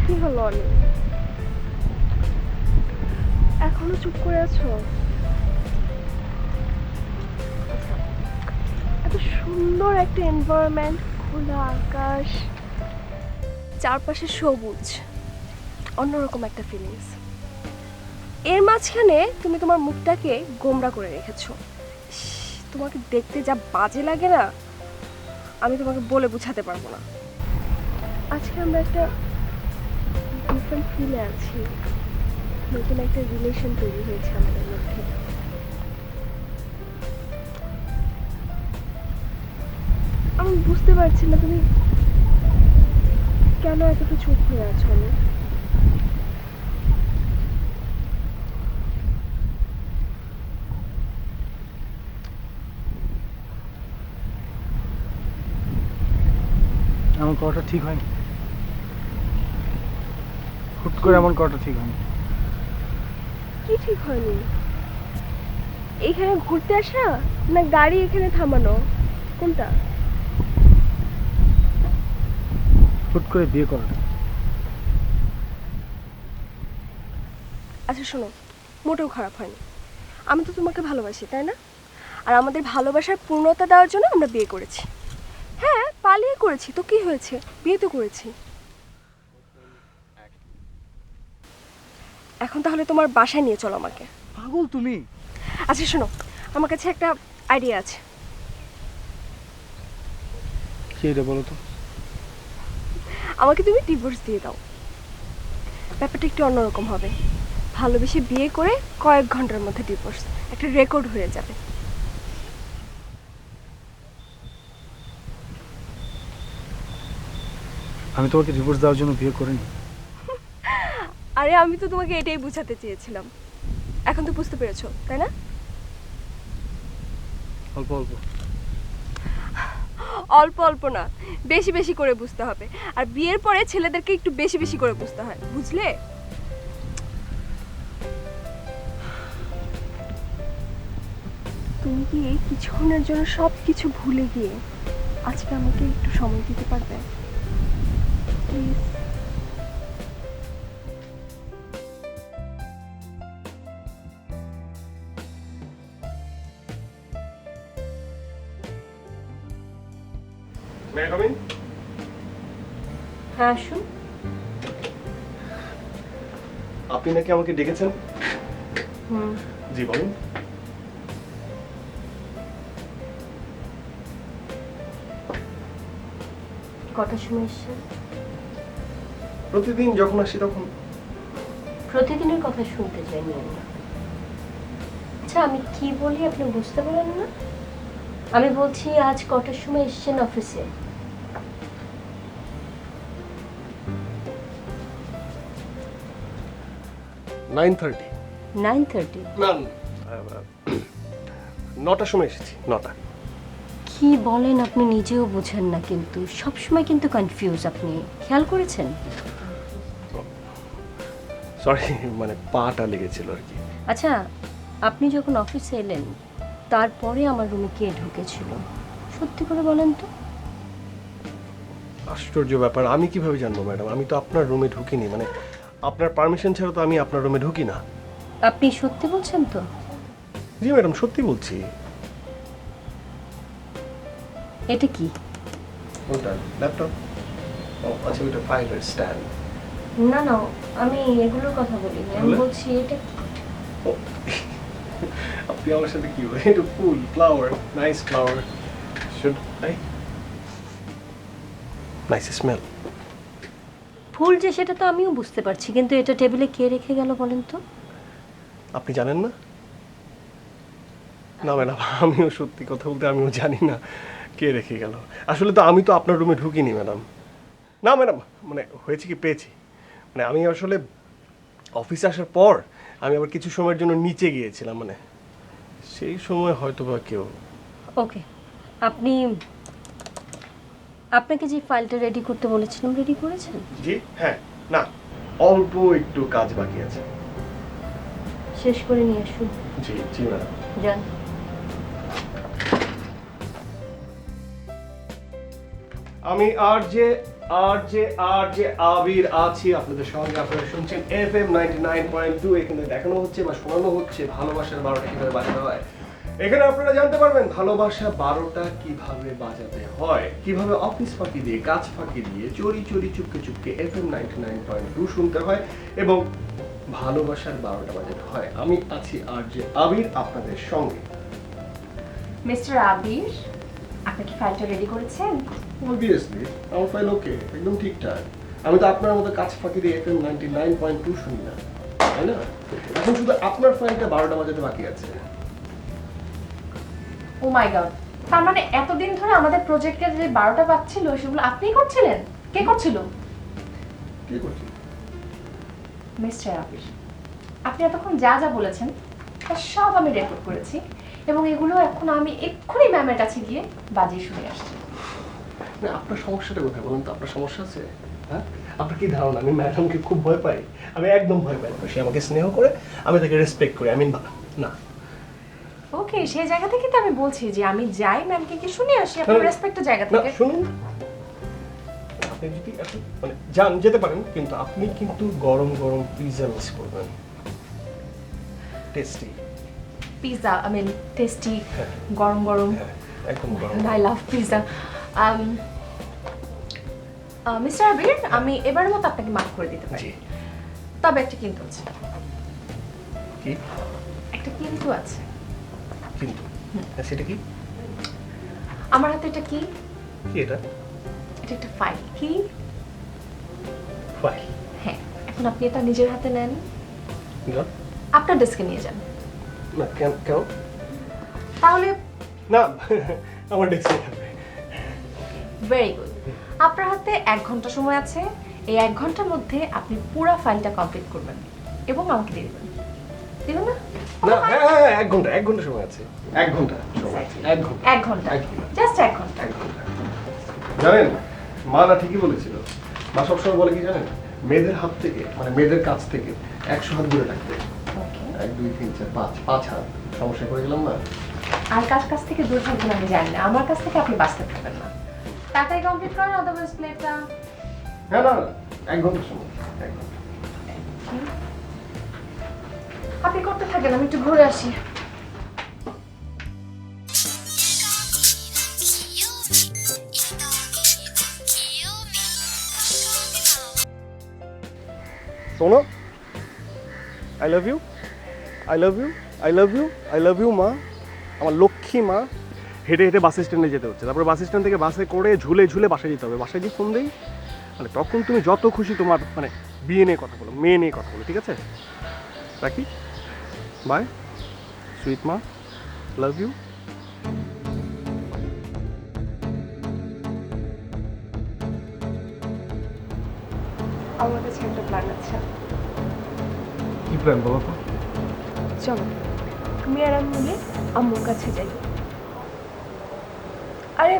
কি হলো অনেক? এখনো চুপ করে আছো? আচ্ছা, এত সুন্দর একটা এনভায়রনমেন্ট, খোলা আকাশ, চারপাশে সবুজ, অন্যরকম একটা ফিলিংস। এর মাঝখানে তুমি তোমার মুখটাকে গোমড়া করে রেখেছো। ইস, তোমাকে দেখতে যা বাজে লাগে না, আমি তোমাকে বলে বোঝাতে পারবো না। আজকে আমরা একটা ডিফারেন্ট ফিলে আছি, নতুন একটা রিলেশন তৈরি হয়েছে আমাদের মধ্যে। আমি বুঝতে পারছি না তুমি কেন এতটা চুপ হয়ে আছো। এমন করাটা ঠিক হয়নি। হুট করে এমন করাটা ঠিক হয়নি। কি ঠিক হয়নি? এখানে ঘুরতে আসা না গাড়ি এখানে থামানো, কোনটা? হুট করে বিয়ে করাটা। আচ্ছা শোনো, মোটেও খারাপ হয়নি। আমি তো তোমাকে ভালোবাসি, তাই না? আর আমাদের ভালোবাসার পূর্ণতা দেওয়ার জন্য আমরা বিয়ে করেছি। হ্যাঁ, পালিয়ে করেছি তো কি হয়েছে, বিয়ে তো করেছি। এখন তাহলে তোমার বাসায় নিয়ে চলো আমাকে। পাগল তুমি? আচ্ছা শোনো, আমার কাছে একটা আইডিয়া আছে। কি এটা বলো তো? আমাকে তুমি ডিভোর্স দিয়ে দাও, ব্যাপারটা একটু অন্যরকম হবে। ভালোবেসে বিয়ে করে কয়েক ঘন্টার মধ্যে ডিভোর্স, একটা রেকর্ড হয়ে যাবে। আমি তোমাকে ডিভোর্স দেওয়ার জন্য বিয়ে করিনি। আরে আমি তো তোমাকে এটাই বোঝাতে চেয়েছিলাম, এখন তো বুঝতে পেরেছো তাই না? অল্প অল্প। অল্প অল্প না, বেশি বেশি করে বুঝতে হবে। আর বিয়ের পরে ছেলেদেরকে একটু বেশি বেশি করে বুঝতে হয়, বুঝলে? তুমি কি এই কিছুক্ষণের জন্য সব কিছু ভুলে গিয়ে আজকে আমাকে একটু সময় দিতে পারবে please? May I come in? হ্যাঁ আসুন। আপনি নাকি আমাকে ডেকেছেন? জি বলুন। কটার সময় এসছেন? প্রতিদিন যখন আসি তখন। প্রতিদিনের কথা শুনতে চাইনি আমি। আচ্ছা আমি কি বলি আপনি বুঝতে পারেন না? আমি বলছি আজ কটার সময় এসছেন অফিসে? নাইন 9:30। না 9টার সময় এসেছি, 9টা। কি বলেন আপনি নিজেও বোঝেন না, কিন্তু সব সময় কিন্তু কনফিউজ। আপনি খেয়াল করেছেন? সরি, মানে পাটা লেগেছিল আর কি। আচ্ছা আপনি যখন অফিসে এলেন তারপরে আমার রুমে কে ঢুকেছিল সত্যি করে বলেন তো? আশ্চর্য ব্যাপার, আমি কিভাবে জানবো ম্যাডাম? আমি তো আপনার রুমে ঢুকিনি, মানে আপনার পারমিশন ছাড়া তো আমি আপনার রুমে ঢুকি না। আপনি সত্যি বলছেন তো? জি ম্যাডাম, সত্যি বলছি। এটা কি? কোনটা? ল্যাপটপ? ও আচ্ছা, ওইটা ফাইলের স্ট্যান্ড। না না, আমি এগুলোর কথা বলিনি, আমি তাহলে? বলছি এটা কি? ও, আপনি আমার সাথে কি বলেন? এটা ফুল, flower, nice flower. Should I? Nice smell. ফুল যে সেটা তো আমিও বুঝতে পারছি, কিন্তু এটা টেবিলে কে রেখে গেল বলেন তো? আপনি জানেন না? না ম্যাডাম, আমিও সত্যি কথা বলতে আমিও জানি না কে রেখে গেল। আসলে তো আমি তো আপনার রুমে ঢুকিনি ম্যাডাম। না ম্যাডাম, মানে হয়েছে কি, পেয়েছি। মানে আমি আসলে অফিসে আসার পর আমি আবার কিছু সময়ের জন্য নিচে গিয়েছিলাম, মানে সেই সময় হয়তো বা কেউ। ওকে, আপনি আপনাকে যে ফাইলটা রেডি করতে বলেছিলাম রেডি করেছেন? জি হ্যাঁ, না অল্প একটু কাজ বাকি আছে। শেষ করে নিয়ে আসুন। জি জি ম্যাডাম। যান। আমি আর যে আর যে আবির আছি আপনাদের সঙ্গে। আপনারা শুনছেন FM 99.2। এখানে দেখানো হচ্ছে বা শোনানো হচ্ছে ভালোবাসার 12টা কিভাবে বাজাতে হয়। এখানে আপনারা জানতে পারবেন ভালোবাসা 12টা কিভাবে বাজাতে হয়, কিভাবে অফিস ফাঁকি দিয়ে, কাজ ফাঁকি দিয়ে, চুরি চুরি চুপকে চুপকে FM 99.2 শুনতে হয় এবং ভালোবাসার 12টা বাজাতে হয়। আমি আছি আর যে আবির আপনাদের সঙ্গে। মিস্টার আবির, আপনি কি ফাইলটা রেডি করেছেন? অবভিয়াসলি আমার ফাইল ওকে, একদম ঠিকঠাক। আমি তো আপনার মতো কাজ ফাঁকি দিয়ে FM 99.2 শুনি না, তাই না? এখন শুধু আপনার ফাইলটা 12টা বাজাতে বাকি আছে। ও মাই গড, তার মানে এতদিন ধরে আমাদের প্রজেক্টের যে 12টা বাজছিল সেগুলো আপনিই করছিলেন? কে করছিল? কি করছি? মিস্টার আবির, আপনি এতক্ষণ যা যা বলেছেন তা সব আমি রেকর্ড করেছি এবং এগুলো এখন আমি এক্ষুনি ম্যামের কাছে গিয়ে বাজিয়ে শুনে আসছি। না, আপনার সমস্যাটা কোথায় বলুন তো? আপনার সমস্যা আছে? হ্যাঁ, আপনার কি ধারণা আমি ম্যাডামকে খুব ভয় পাই? আমি একদম ভয় পাই না। সে আমাকে স্নেহ করে, আমি তাকে রেসপেক্ট করি। আই মিন না, ওকে, সেই জায়গা থেকে তো আমি বলছি যে আমি যাই ম্যামকে কি শুনে আসি আপনার রেসপেক্টের জায়গা না থেকে। শুনুন, আপনি যদি এখন মানে যান যেতে পারেন, কিন্তু আপনি কিন্তু গরম গরম পিৎজা মিস করবেন। Tasty pizza, I mean tasty, হ্যাঁ। গরম গরম। হ্যাঁ, একদম গরম। I love pizza. Mister Abir, আমি এবারের মতো আপনাকে মাফ করে দিতে পারি, জি। তবে একটা কিন্তু আছে। কি? একটা কিন্তু আছে। কিন্তু সেটা কি? আমার হাতে এটা কি? কি এটা? এটা একটা ফাইল। কি? ফাইল? হ্যাঁ, এখন আপনি এটা নিজের হাতে নেন, না আপনার ডেস্কে নিয়ে যান। না, কেন কেন? তাহলে না, আমার ডেস্কে থাকবে। Very good. আপনার হাতে 1 ঘন্টা সময় আছে। এই 1 ঘন্টার মধ্যে আপনি পুরো ফাইলটা কমপ্লিট করবেন এবং আমাকে দিয়ে দেবেন। দিবেন না? না, হ্যাঁ 1 ঘন্টা, 1 ঘন্টা সময় আছে। 1 ঘন্টা সময় আছে। 1 ঘন্টা। 1 ঘন্টা, এক ঘন্টা। জাস্ট 1 ঘন্টা। 1 ঘন্টা। জানেন, মা না ঠিকই বলেছিল। মা সবসময় বলে কি জানেন? মেয়েদের হাত থেকে, মানে মেয়েদের কাছ থেকে 100 হাত দূরে থাকতে। ওকে। 1 2 3 4 5 হাত। সমস্যা করে গেলাম না? আর কাছ থেকে দূর থাকবেন আমি জানি না, আমার কাছ থেকে আপনি বাঁচতে পারবেন না। তাড়াতাড়ি কমপ্লিট করেন, অদারওয়াইজ প্লেটটা। হ্যাঁ, না 1 ঘন্টা সময়। 1 ঘন্টা। আপনি করতে থাকেন, আমি একটু ঘুরে আসি। শোনো, I love you, I love you, I love you, I love you মা, আমার লক্ষ্মী মা। হেঁটে হেঁটে বাস স্ট্যান্ডে যেতে হচ্ছে, তারপরে বাস স্ট্যান্ড থেকে বাসে করে ঝুলে ঝুলে বাসায় যেতে হবে। বাসায় গিয়ে ফোন দেই, মানে তখন তুমি যত খুশি তোমার মানে বিয়ে নিয়ে কথা বলো, মেয়ে নিয়ে কথা বলো, ঠিক আছে? রাখি, বাই, সুইট মা, লাভ ইউ। আমার কাছে একটা প্ল্যান আছে। কি প্ল্যান বলো তো? চলো তুমি আর আমি মিলে আম্মুর কাছে যাই। আরে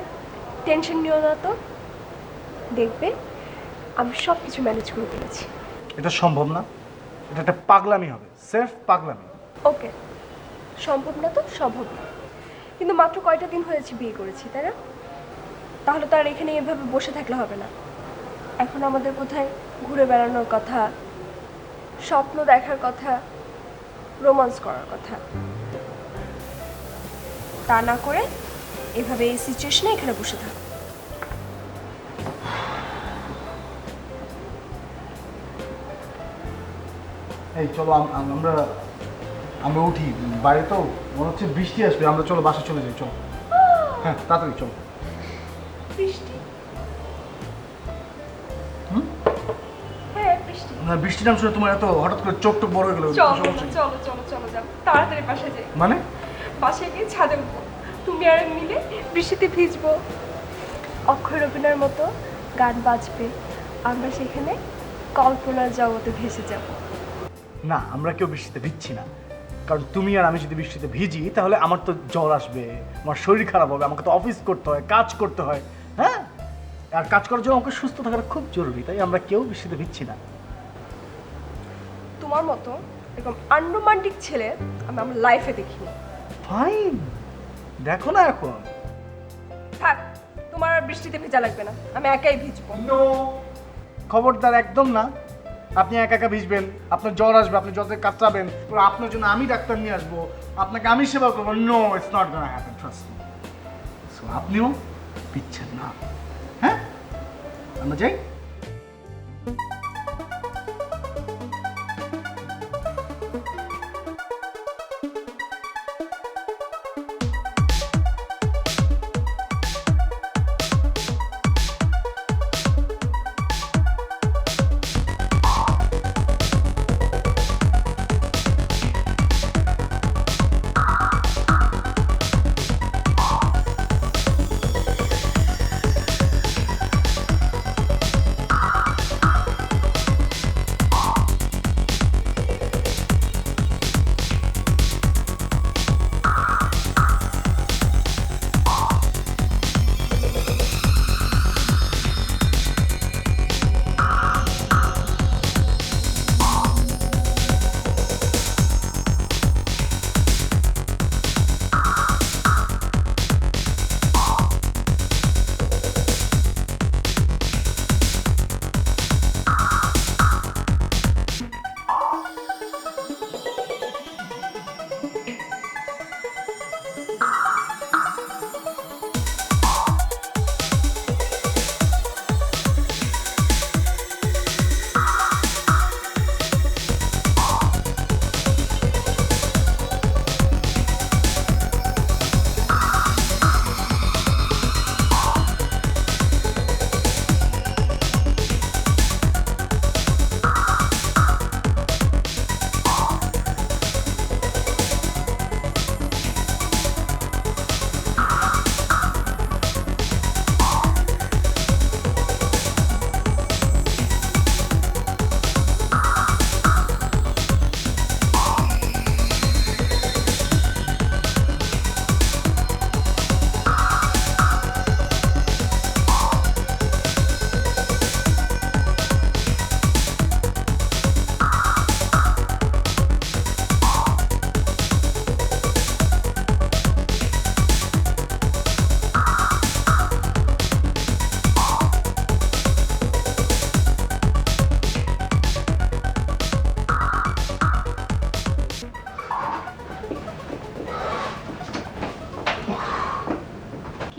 টেনশন নিও না তো, দেখবে আমি সব কিছু ম্যানেজ করে ফেলেছি। এটা সম্ভব না, এটা একটা পাগলামি হবে, সেফ পাগলামি। ওকে, সম্ভব না তো সম্ভব না, কিন্তু মাত্র কয়টা দিন হয়েছে বিয়ে করেছি, তাই না? তাহলে তো আর এখানে এভাবে বসে থাকলে হবে না। এখন আমাদের কোথায় ঘুরে বেড়ানোর কথা, স্বপ্ন দেখার কথা, রোমান্স করার কথা। তা না করে এভাবে এই সিচুয়েশনে এখানে বসে থাকো। এই চলো আমরা উঠি, বাইরে তো মনে হচ্ছে বৃষ্টি আসবে, আমরা চলো বাসা চলে যাই, চলো। হ্যাঁ তাড়াতাড়ি চলো। বৃষ্টি? হুম? হ্যাঁ বৃষ্টি। না, বৃষ্টি নাম শুনে তোমার এত হঠাৎ করে চোখ টোক বড় হয়ে গেল, চলো সমস্যা কি? চলো চলো চলো যাও তাড়াতাড়ি বাসায় যাই। মানে বাসায় গিয়ে ছাদে উঠবো, তুমি আর আমি মিলে বৃষ্টিতে ভিজবো, অক্ষয় রবীন্দ্রর মতো গান বাজবে, আমরা সেখানে কল্পনার জগতে ভেসে যাব। না, আমরা কেউ বৃষ্টিতে ভিজছি না, কারণ তুমি আর আমি যদি বৃষ্টিতে ভিজি তাহলে আমার তো জ্বর আসবে, আমার শরীর খারাপ হবে, আমাকে তো অফিস করতে হয়, কাজ করতে হয়। হ্যাঁ, আর কাজ করার জন্য আমাকে সুস্থ থাকাটা খুব জরুরি, তাই আমরা কেউ বৃষ্টিতে ভিজছি না। তোমার মতো এরকম আনরোমান্টিক ছেলে আমি আমার লাইফে দেখিনি। ফাইন, দেখো না এখন। থাক, তোমার আর বৃষ্টিতে ভেজা লাগবে না, আমি একাই ভিজবো। নো, খবরদার, একদম না। আপনি একা একা ভিজবেন, আপনার জ্বর আসবে, আপনি জ্বরে কাতরাবেন, পরে আপনার জন্য আমি ডাক্তার নিয়ে আসবো, আপনাকে আমি সেবা করবো। No, it's not gonna happen, trust me. So আপনিও ভিজছেন না, হ্যাঁ? আমরা যাই।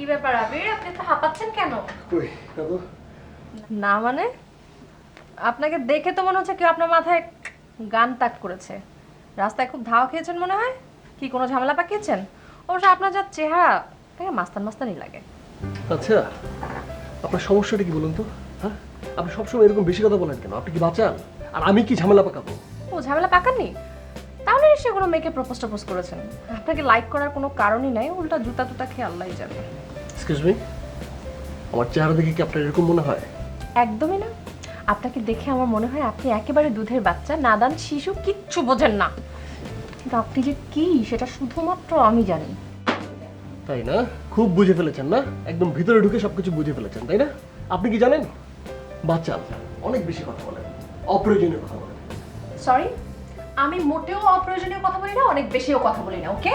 কি ব্যাপার আবির, আপনি তো হাঁপাচ্ছেন কেন? কই দাদু? না মানে আপনাকে দেখে তো মনে হচ্ছে কেউ আপনার মাথায় গান তাক করেছে। রাস্তায় খুব ধাওয়া খেয়েছেন মনে হয়, কি কোনো ঝামেলা পাকিয়েছেন? অবশ্য আপনার যা চেহারা, তাকে মাস্তান মাস্তানি লাগে। আচ্ছা, আপনার সমস্যাটা কি বলুন তো? হ্যাঁ, আপনি সবসময় এরকম বেশি কথা বলেন কেন? আপনি কি বাঁচান? আর আমি কি ঝামেলা পাকাবো? ও ঝামেলা পাকাননি? তাহলে নিশ্চয়ই কোনো মেয়েকে প্রপোজ করেছেন। আপনাকে লাইক করার কোনো কারণই নাই, উল্টা জুতা টুতা খেয়ে আল্লাহই যাবে। এক্সকিউজ মি, আমার চেহারা দেখে কি আপনার এরকম মনে হয়? একদমই না। আপনাকে দেখে আমার মনে হয় আপনি একেবারে দুধের বাচ্চা, নাদান শিশু, কিচ্ছু বোঝেন না। কিন্তু আপনি যে কি সেটা শুধুমাত্র আমি জানি। তাই না? খুব বুঝে ফেলেছেন না? একদম ভিতরে ঢুকে সবকিছু বুঝে ফেলেছেন, তাই না? আপনি কি জানেন? বাচ্চাল অনেক বেশি কথা বলেন, অপ্রয়োজনীয় কথা বলেন। সরি, আমি মোটেও অপ্রয়োজনীয় কথা বলি না, অনেক বেশিও কথা বলি না। ওকে,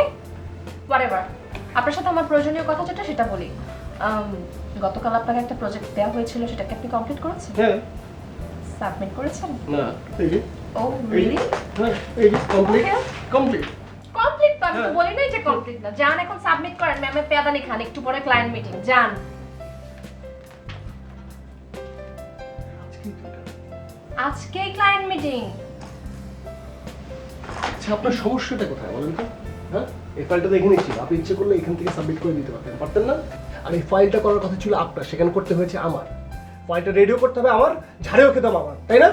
হোয়াটএভার। আপনার সাথে আমার প্রয়োজনীয় কথা যেটা সেটা বলি। গতকাল আপনাকে একটা প্রজেক্ট দেওয়া হয়েছিল, সেটাকে আপনি কমপ্লিট করেছেন? হ্যাঁ। সাবমিট করেছেন? না, এই যে ও রিয়েলি? হ্যাঁ, এই যে কমপ্লিট Okay. কমপ্লিট। কমপ্লিট তো আমি তো বলি নাই যে কমপ্লিট না। যান এখন সাবমিট করেন, ম্যামের পেয়াদানি খান, একটু পরে ক্লায়েন্ট মিটিং। যান। আজকেই ক্লায়েন্ট মিটিং। আচ্ছা, আপনার সমস্যাটা কোথায় বলেন তো? হ্যাঁ, এই ফাইলটা তো এখানেই ছিল, আপনি ইচ্ছে করলে এখান থেকে সাবমিট করে দিতে পারতেন, পারতেন না? আর এই ফাইলটা করার কথা ছিল আপনার, সেখানে করতে হয়েছে আমার। ফাইলটা রেডিও করতে হবে আমার, ঝাড়েও খেতে হবে আমার, তাই না?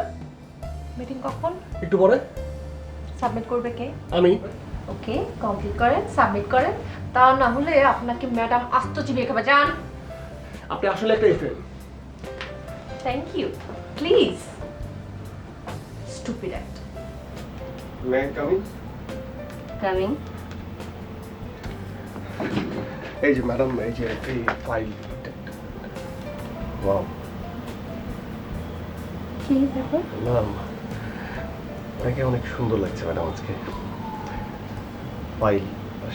মিটিং কখন? একটু পরে। সাবমিট করবে কে? আমি। ওকে, কমপ্লিট করেন, সাবমিট করেন। তা না হলে আপনাকে ম্যাডাম আস্ত চিবিয়ে খাবে। যান। আপনি আসলে একটা FM. Thank you. Please. Stupid act. May I come in? Coming. এই যে ম্যাডাম, এই যে এই ফাইল। ওয়াও কি ব্যাপার? ম্যাডাম, আপনাকে অনেক সুন্দর লাগছে ম্যাডাম আজকে। ফাইল,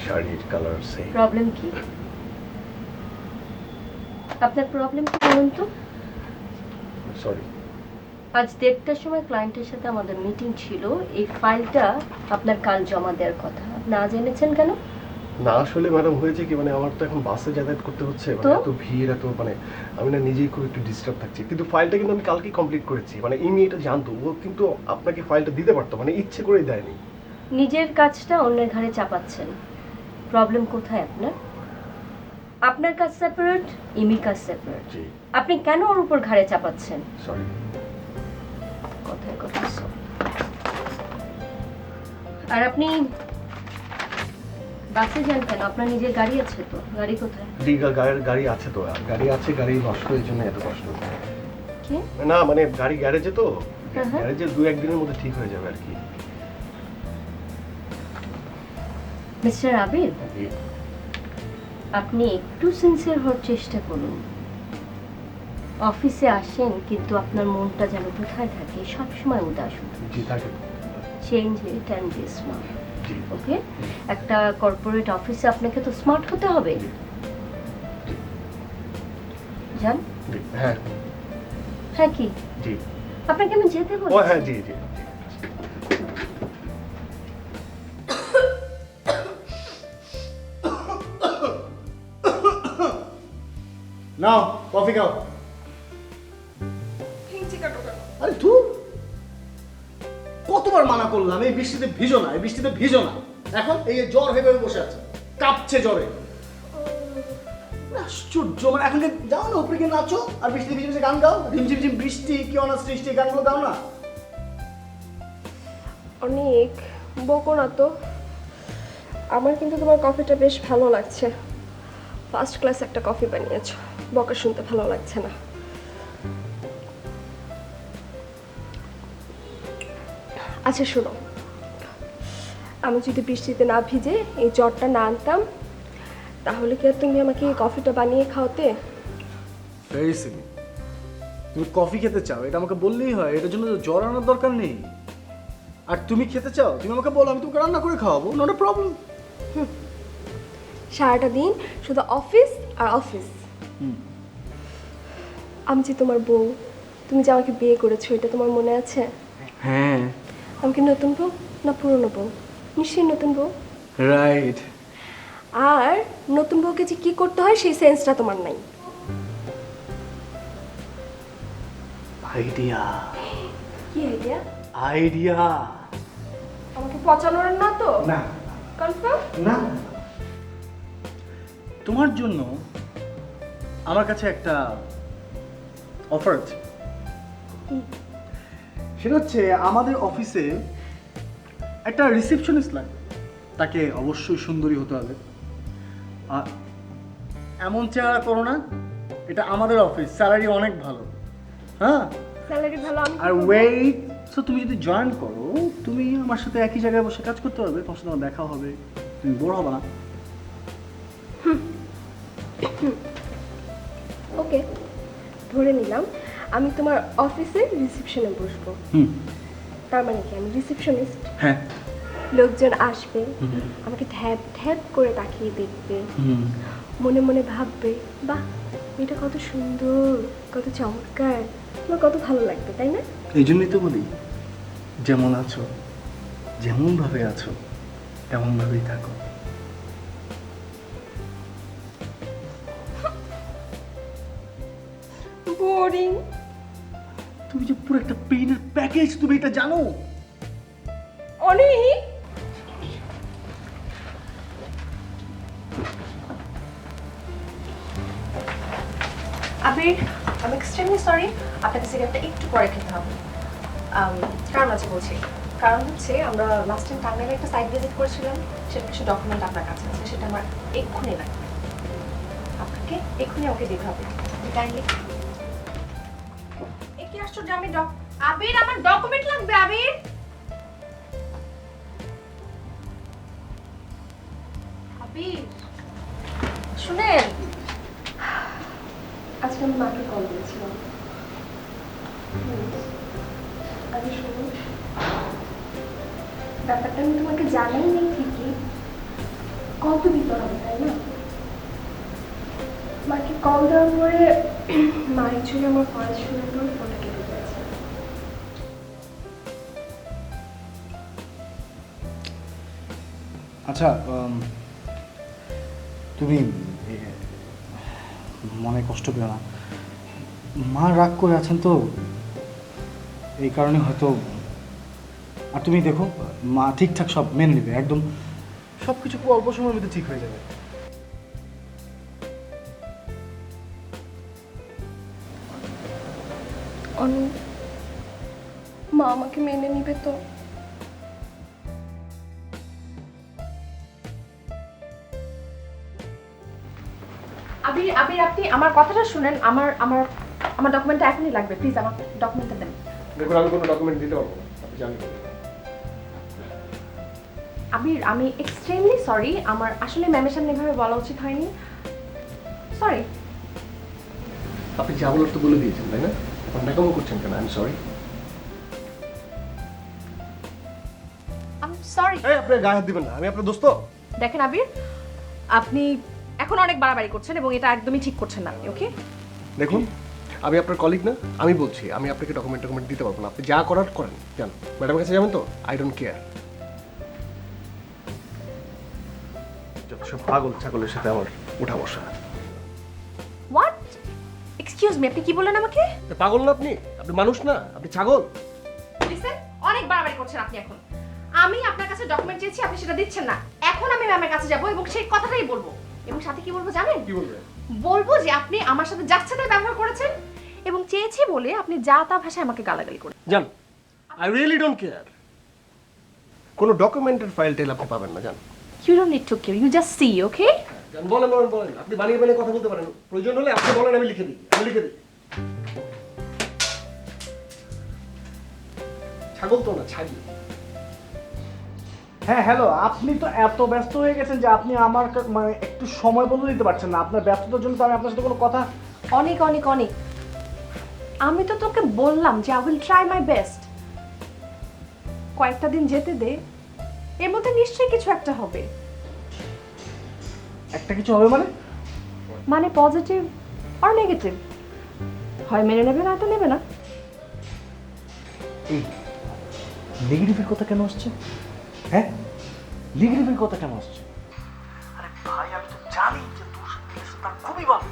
শাড়ির কালার সেই। প্রবলেম কি? আপনার প্রবলেম কি বলুন তো? সরি। আজ 1:30টার সময় ক্লায়েন্টের সাথে আমাদের মিটিং ছিল, এই ফাইলটা আপনার কাল জমা দেওয়ার কথা, না জেনেছেন কেন? না আসলে ম্যাডাম হয়েছে কি, মানে আমার তো এখন বাসে যাতায়াত করতে হচ্ছে, মানে তো? এত ভিড়, এত মানে আমি না নিজেই খুব একটু ডিস্টার্ব থাকছি। কিন্তু ফাইলটা কিন্তু আমি কালকেই কমপ্লিট করেছি, মানে ইনি এটা জানতো, ও কিন্তু আপনাকে ফাইলটা দিতে পারতো, মানে ইচ্ছে করেই দেয়নি। নিজের কাজটা অন্যের ঘাড়ে চাপাচ্ছেন। প্রবলেম কোথায় আপনার? আপনার কাজ সেপারেট, ইমির কাজ সেপারেট। জি আপনি কেন ওর উপর ঘাড়ে চাপাচ্ছেন? সরি। কথায় কথা sorry। আর আপনি বাসে যান কেন? আপনার নিজের গাড়ি আছে তো? গাড়ি কোথায়? গাড়ি আছে তো, গাড়ি আছে, গাড়ি নষ্ট, এই জন্য এত কষ্ট। কি? না মানে গাড়ি গ্যারেজে তো, হ্যাঁ, হ্যাঁ। গ্যারেজে 2-1 দিনের মধ্যে ঠিক হয়ে যাবে আর কি। মিস্টার আবির, জি। আপনি একটু সিনসিয়ার হওয়ার চেষ্টা করুন। অফিসে আসেন কিন্তু আপনার মনটা যেন কোথায় থাকে, সবসময় উদাস। জি থাকে। Change it and be smart. জি ওকে? একটা কর্পোরেট অফিসে আপনাকে তো স্মার্ট হতে হবে। জান? জি হ্যাঁ হ্যাঁ কি? জি। আপনাকে আমি যেতে ও বলছি। হ্যাঁ জি জি। নাও কফি খাও। আরে ধুর, কতবার মানা করলাম এই বৃষ্টিতে ভিজো না, এই বৃষ্টিতে ভিজো না। এখন এই যে জ্বর হয়ে বসে আছে, কাঁপছে জ্বরে। আশ্চর্য, মানে এখন যাও না উপরে গিয়ে নাচো আর বৃষ্টিতে ভিজে ভিজে গান গাও। ঝিমঝিম ঝিম বৃষ্টি, কি অনার সৃষ্টি, গানগুলো গাও না। অনেক বকো না তো। আমার কিন্তু তোমার কফিটা বেশ ভালো লাগছে। ফার্স্ট ক্লাস একটা কফি বানিয়েছো, বকা শুনতে ভালো লাগছে না। আচ্ছা শোনো, আমি যদি বৃষ্টিতে না ভিজে এই জ্বরটা না আনতাম, তাহলে কি আর তুমি আমাকে এই কফিটা বানিয়ে খাওয়াতে? Very simple. তুমি কফি খেতে চাও, এটা আমাকে বললেই হয়, এটার জন্য তো জ্বর আনার দরকার নেই। আর তুমি খেতে চাও, তুমি আমাকে বলো, আমি তোমাকে রান্না করে খাওয়াবো, নট এ প্রবলেম। সারাটা দিন শুধু অফিস আর অফিস। আমি যে তোমার বউ, তুমি যে আমাকে বিয়ে করেছো, এটা তোমার মনে আছে? হ্যাঁ আমি কি নতুন বউ না পুরনো বউ? নিশ্চয়ই নতুন বউ। রাইট। আর নতুন বউকে যে কি করতে হয় সেই সেন্সটা তোমার নাই। আইডিয়া, কি আইডিয়া? আইডিয়া। আমাকে পচানোর না তো? না কনফার্ম? না, তোমার জন্য আমার কাছে একটা অফার আছে। সেটা হচ্ছে আমাদের অফিসে একটা রিসেপশনিস্ট লাগবে, তাকে অবশ্যই সুন্দরী হতে হবে। আর এমন চেহারা করো না, এটা আমাদের অফিস, স্যালারি অনেক ভালো। হ্যাঁ, স্যালারি ভালো। আমি আর ওয়েট, সো তুমি যদি জয়েন করো, তুমি আমার সাথে একই জায়গায় বসে কাজ করতে পারবে, তোমার সাথে আমার দেখা হবে, তুমি বোর হবে না। ওকে, ধরে নিলাম আমি তোমার অফিসে রিসেপশনে বসবো। তার মানে কি আমি রিসেপশনিস্ট? হ্যাঁ। লোকজন আসবে, আমাকে ধ্যাপ ধ্যাপ করে তাকিয়ে দেখবে, মনে মনে ভাববে, বাহ এটা কত সুন্দর, কত চমৎকার, আমার কত ভালো লাগবে, তাই না? এই জন্যই তো বলি, যেমন আছো, যেমন ভাবে আছো, তেমন ভাবেই থাকো। বোরিং। তুমি যে পুরো একটা পেইনের প্যাকেজ, তুমি এটা জানো? অনেক। আবির, আমি এক্সট্রিমলি সরি, আপনাকে সিগারেটটা একটু পরে খেতে হবে। কারণ আছে বলছি, কারণ হচ্ছে আমরা লাস্ট টাইম টাঙ্গাইলে একটা সাইট ভিজিট করেছিলাম, সেটা কিছু ডকুমেন্ট আপনার কাছে আছে, সেটা আমার এক্ষুনি লাগবে। আপনাকে এক্ষুনি আমাকে দিতে হবে। কাইন্ডলি কি আশ্চর্য, আমি আবির, আমার ডকুমেন্ট লাগবে। আবির, আবির শুনেন, আজকে আমি মাকে কল দিয়েছিলাম। আরে শোনো, ব্যাপারটা আমি তোমাকে জানাই নেই ঠিকই, কত দিতে হবে তাই না? মাকে কল দেওয়ার পরে মা অ্যাকচুয়ালি আমার ভয়েস শোনার পর ফোনটা কেটে দিয়েছে। আচ্ছা তুমি মনে কষ্ট পেও না, মা রাগ করে আছেন তো এই কারণে হয়তো। আর তুমি দেখো মা ঠিকঠাক সব মেনে নেবে, একদম সব কিছু খুব অল্প সময়ের মধ্যে ঠিক হয়ে যাবে। অনু, মা আমাকে মেনে নিবে তো? আবির আবির আপনি আমার কথাটা শুনেন, আমার আমার আমার ডকুমেন্টটা এখনই লাগবে, প্লিজ আমার ডকুমেন্টটা দেন। দেখুন আমি কোনো ডকুমেন্ট দিতে পারবো না, আপনি জানেন। আবির আমি এক্সট্রিমলি সরি, আমার আসলে ম্যামের সামনে এভাবে বলা উচিত হয়নি, সরি। আপনি যা বলার তো বলে দিয়েছেন তাই না? আপনি নাকামো করছেন কেন? I am sorry. I am sorry. এই আপনি গায়ে হাত দিবেন না, আমি আপনার দোস্ত। দেখেন আবির, আপনি এখন অনেক বাড়াবাড়ি করছেন এবং এটা একদমই ঠিক করছেন না আপনি, ওকে? দেখুন আমি আপনার কলিগ না, আমি বলছি আমি আপনাকে ডকুমেন্ট দিতে পারবো না। আপনি যা করার করেন, জান ম্যাডামের কাছে যাবেন তো, আই ডোন্ট কেয়ার। যত সব পাগল ছাগলের সাথে আমার উঠা বসা। হোয়াট? এক্সকিউজ মি, আপনি কি বললেন আমাকে? পাগল না আপনি? আপনি মানুষ না, আপনি ছাগল। লিসেন, অনেক বাড়াবাড়ি করছেন আপনি এখন। আমি আপনার কাছে ডকুমেন্ট চেয়েছি, আপনি সেটা দিচ্ছেন না। এখন আমি ম্যামের কাছে যাব এবং সেই কথাটাই বলবো, এবং সাথে কি বলবো জানেন? কি বলবেন? বলবো যে আপনি আমার সাথে যাচ্ছে তাই ব্যবহার করেছেন এবং চেয়েছি বলে আপনি যা তা ভাষায় আমাকে গালাগালি করেন। জান আই রিয়েলি ডোন্ট কেয়ার। কোনো ডকুমেন্টের ফাইল টেল আপনি পাবেন না, জান। You don't need to care, you just see, okay? জান বলেন বলেন বলেন, আপনি বানিয়ে বানিয়ে কথা বলতে পারেন, প্রয়োজন হলে আপনি বলেন, আমি লিখে দিই, আমি লিখে দিই। ছাগল তো না, ছাগি। হ্যাঁ হ্যালো, আপনি তো এত ব্যস্ত হয়ে গেছেন যে আপনি আমার মানে একটু সময় বলতে দিতে পারছেন না। আপনার ব্যস্ততার জন্য তো আমি আপনার সাথে কোনো কথা। অনেক অনেক অনেক, আমি তো তোকে বললাম যে I will try my best. কয়েকটা দিন যেতে দে, এর মধ্যে নিশ্চয়ই কিছু একটা হবে। একটা কিছু হবে মানে? মানে পজিটিভ আর নেগেটিভ, হয় মেনে নেবে না তো নেবে না। এই নেগেটিভের কথা কেন আসছে? হ্যাঁ নেগেটিভের কথা কেন আসছে? আরে ভাই আমি তো জানি যে তোর সাথে তার খুবই ভালো,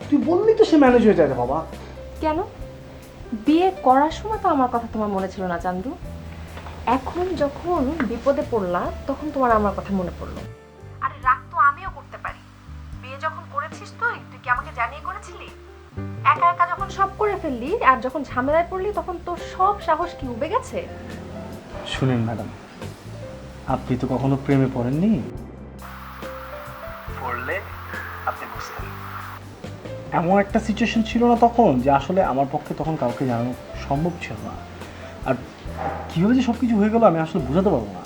তুই বললি তো সে ম্যানেজ হয়ে যায় রে বাবা। কেন? বিয়ে করার সময় তো আমার কথা তোমার মনে ছিল না চান্দু, এখন যখন বিপদে পড়লা তখন তোমার আমার কথা মনে পড়লো। আরে রাগ তো আমিও করতে পারি, বিয়ে যখন করেছিস তুই তুই কি আমাকে জানিয়ে করেছিলি? একা একা যখন সব করে ফেললি আর যখন ঝামেলায় পড়লি তখন তোর সব সাহস কি উবে গেছে? শুনেন ম্যাডাম, আপনি তো কখনো প্রেমে পড়েননি, পড়লে আপনি বুঝতেন। এমন একটা সিচুয়েশন ছিল না তখন যে আসলে আমার পক্ষে তখন কাউকে জানানো সম্ভব ছিল না। আর কীভাবে যে সব কিছু হয়ে গেল আমি আসলে বোঝাতে পারবো না।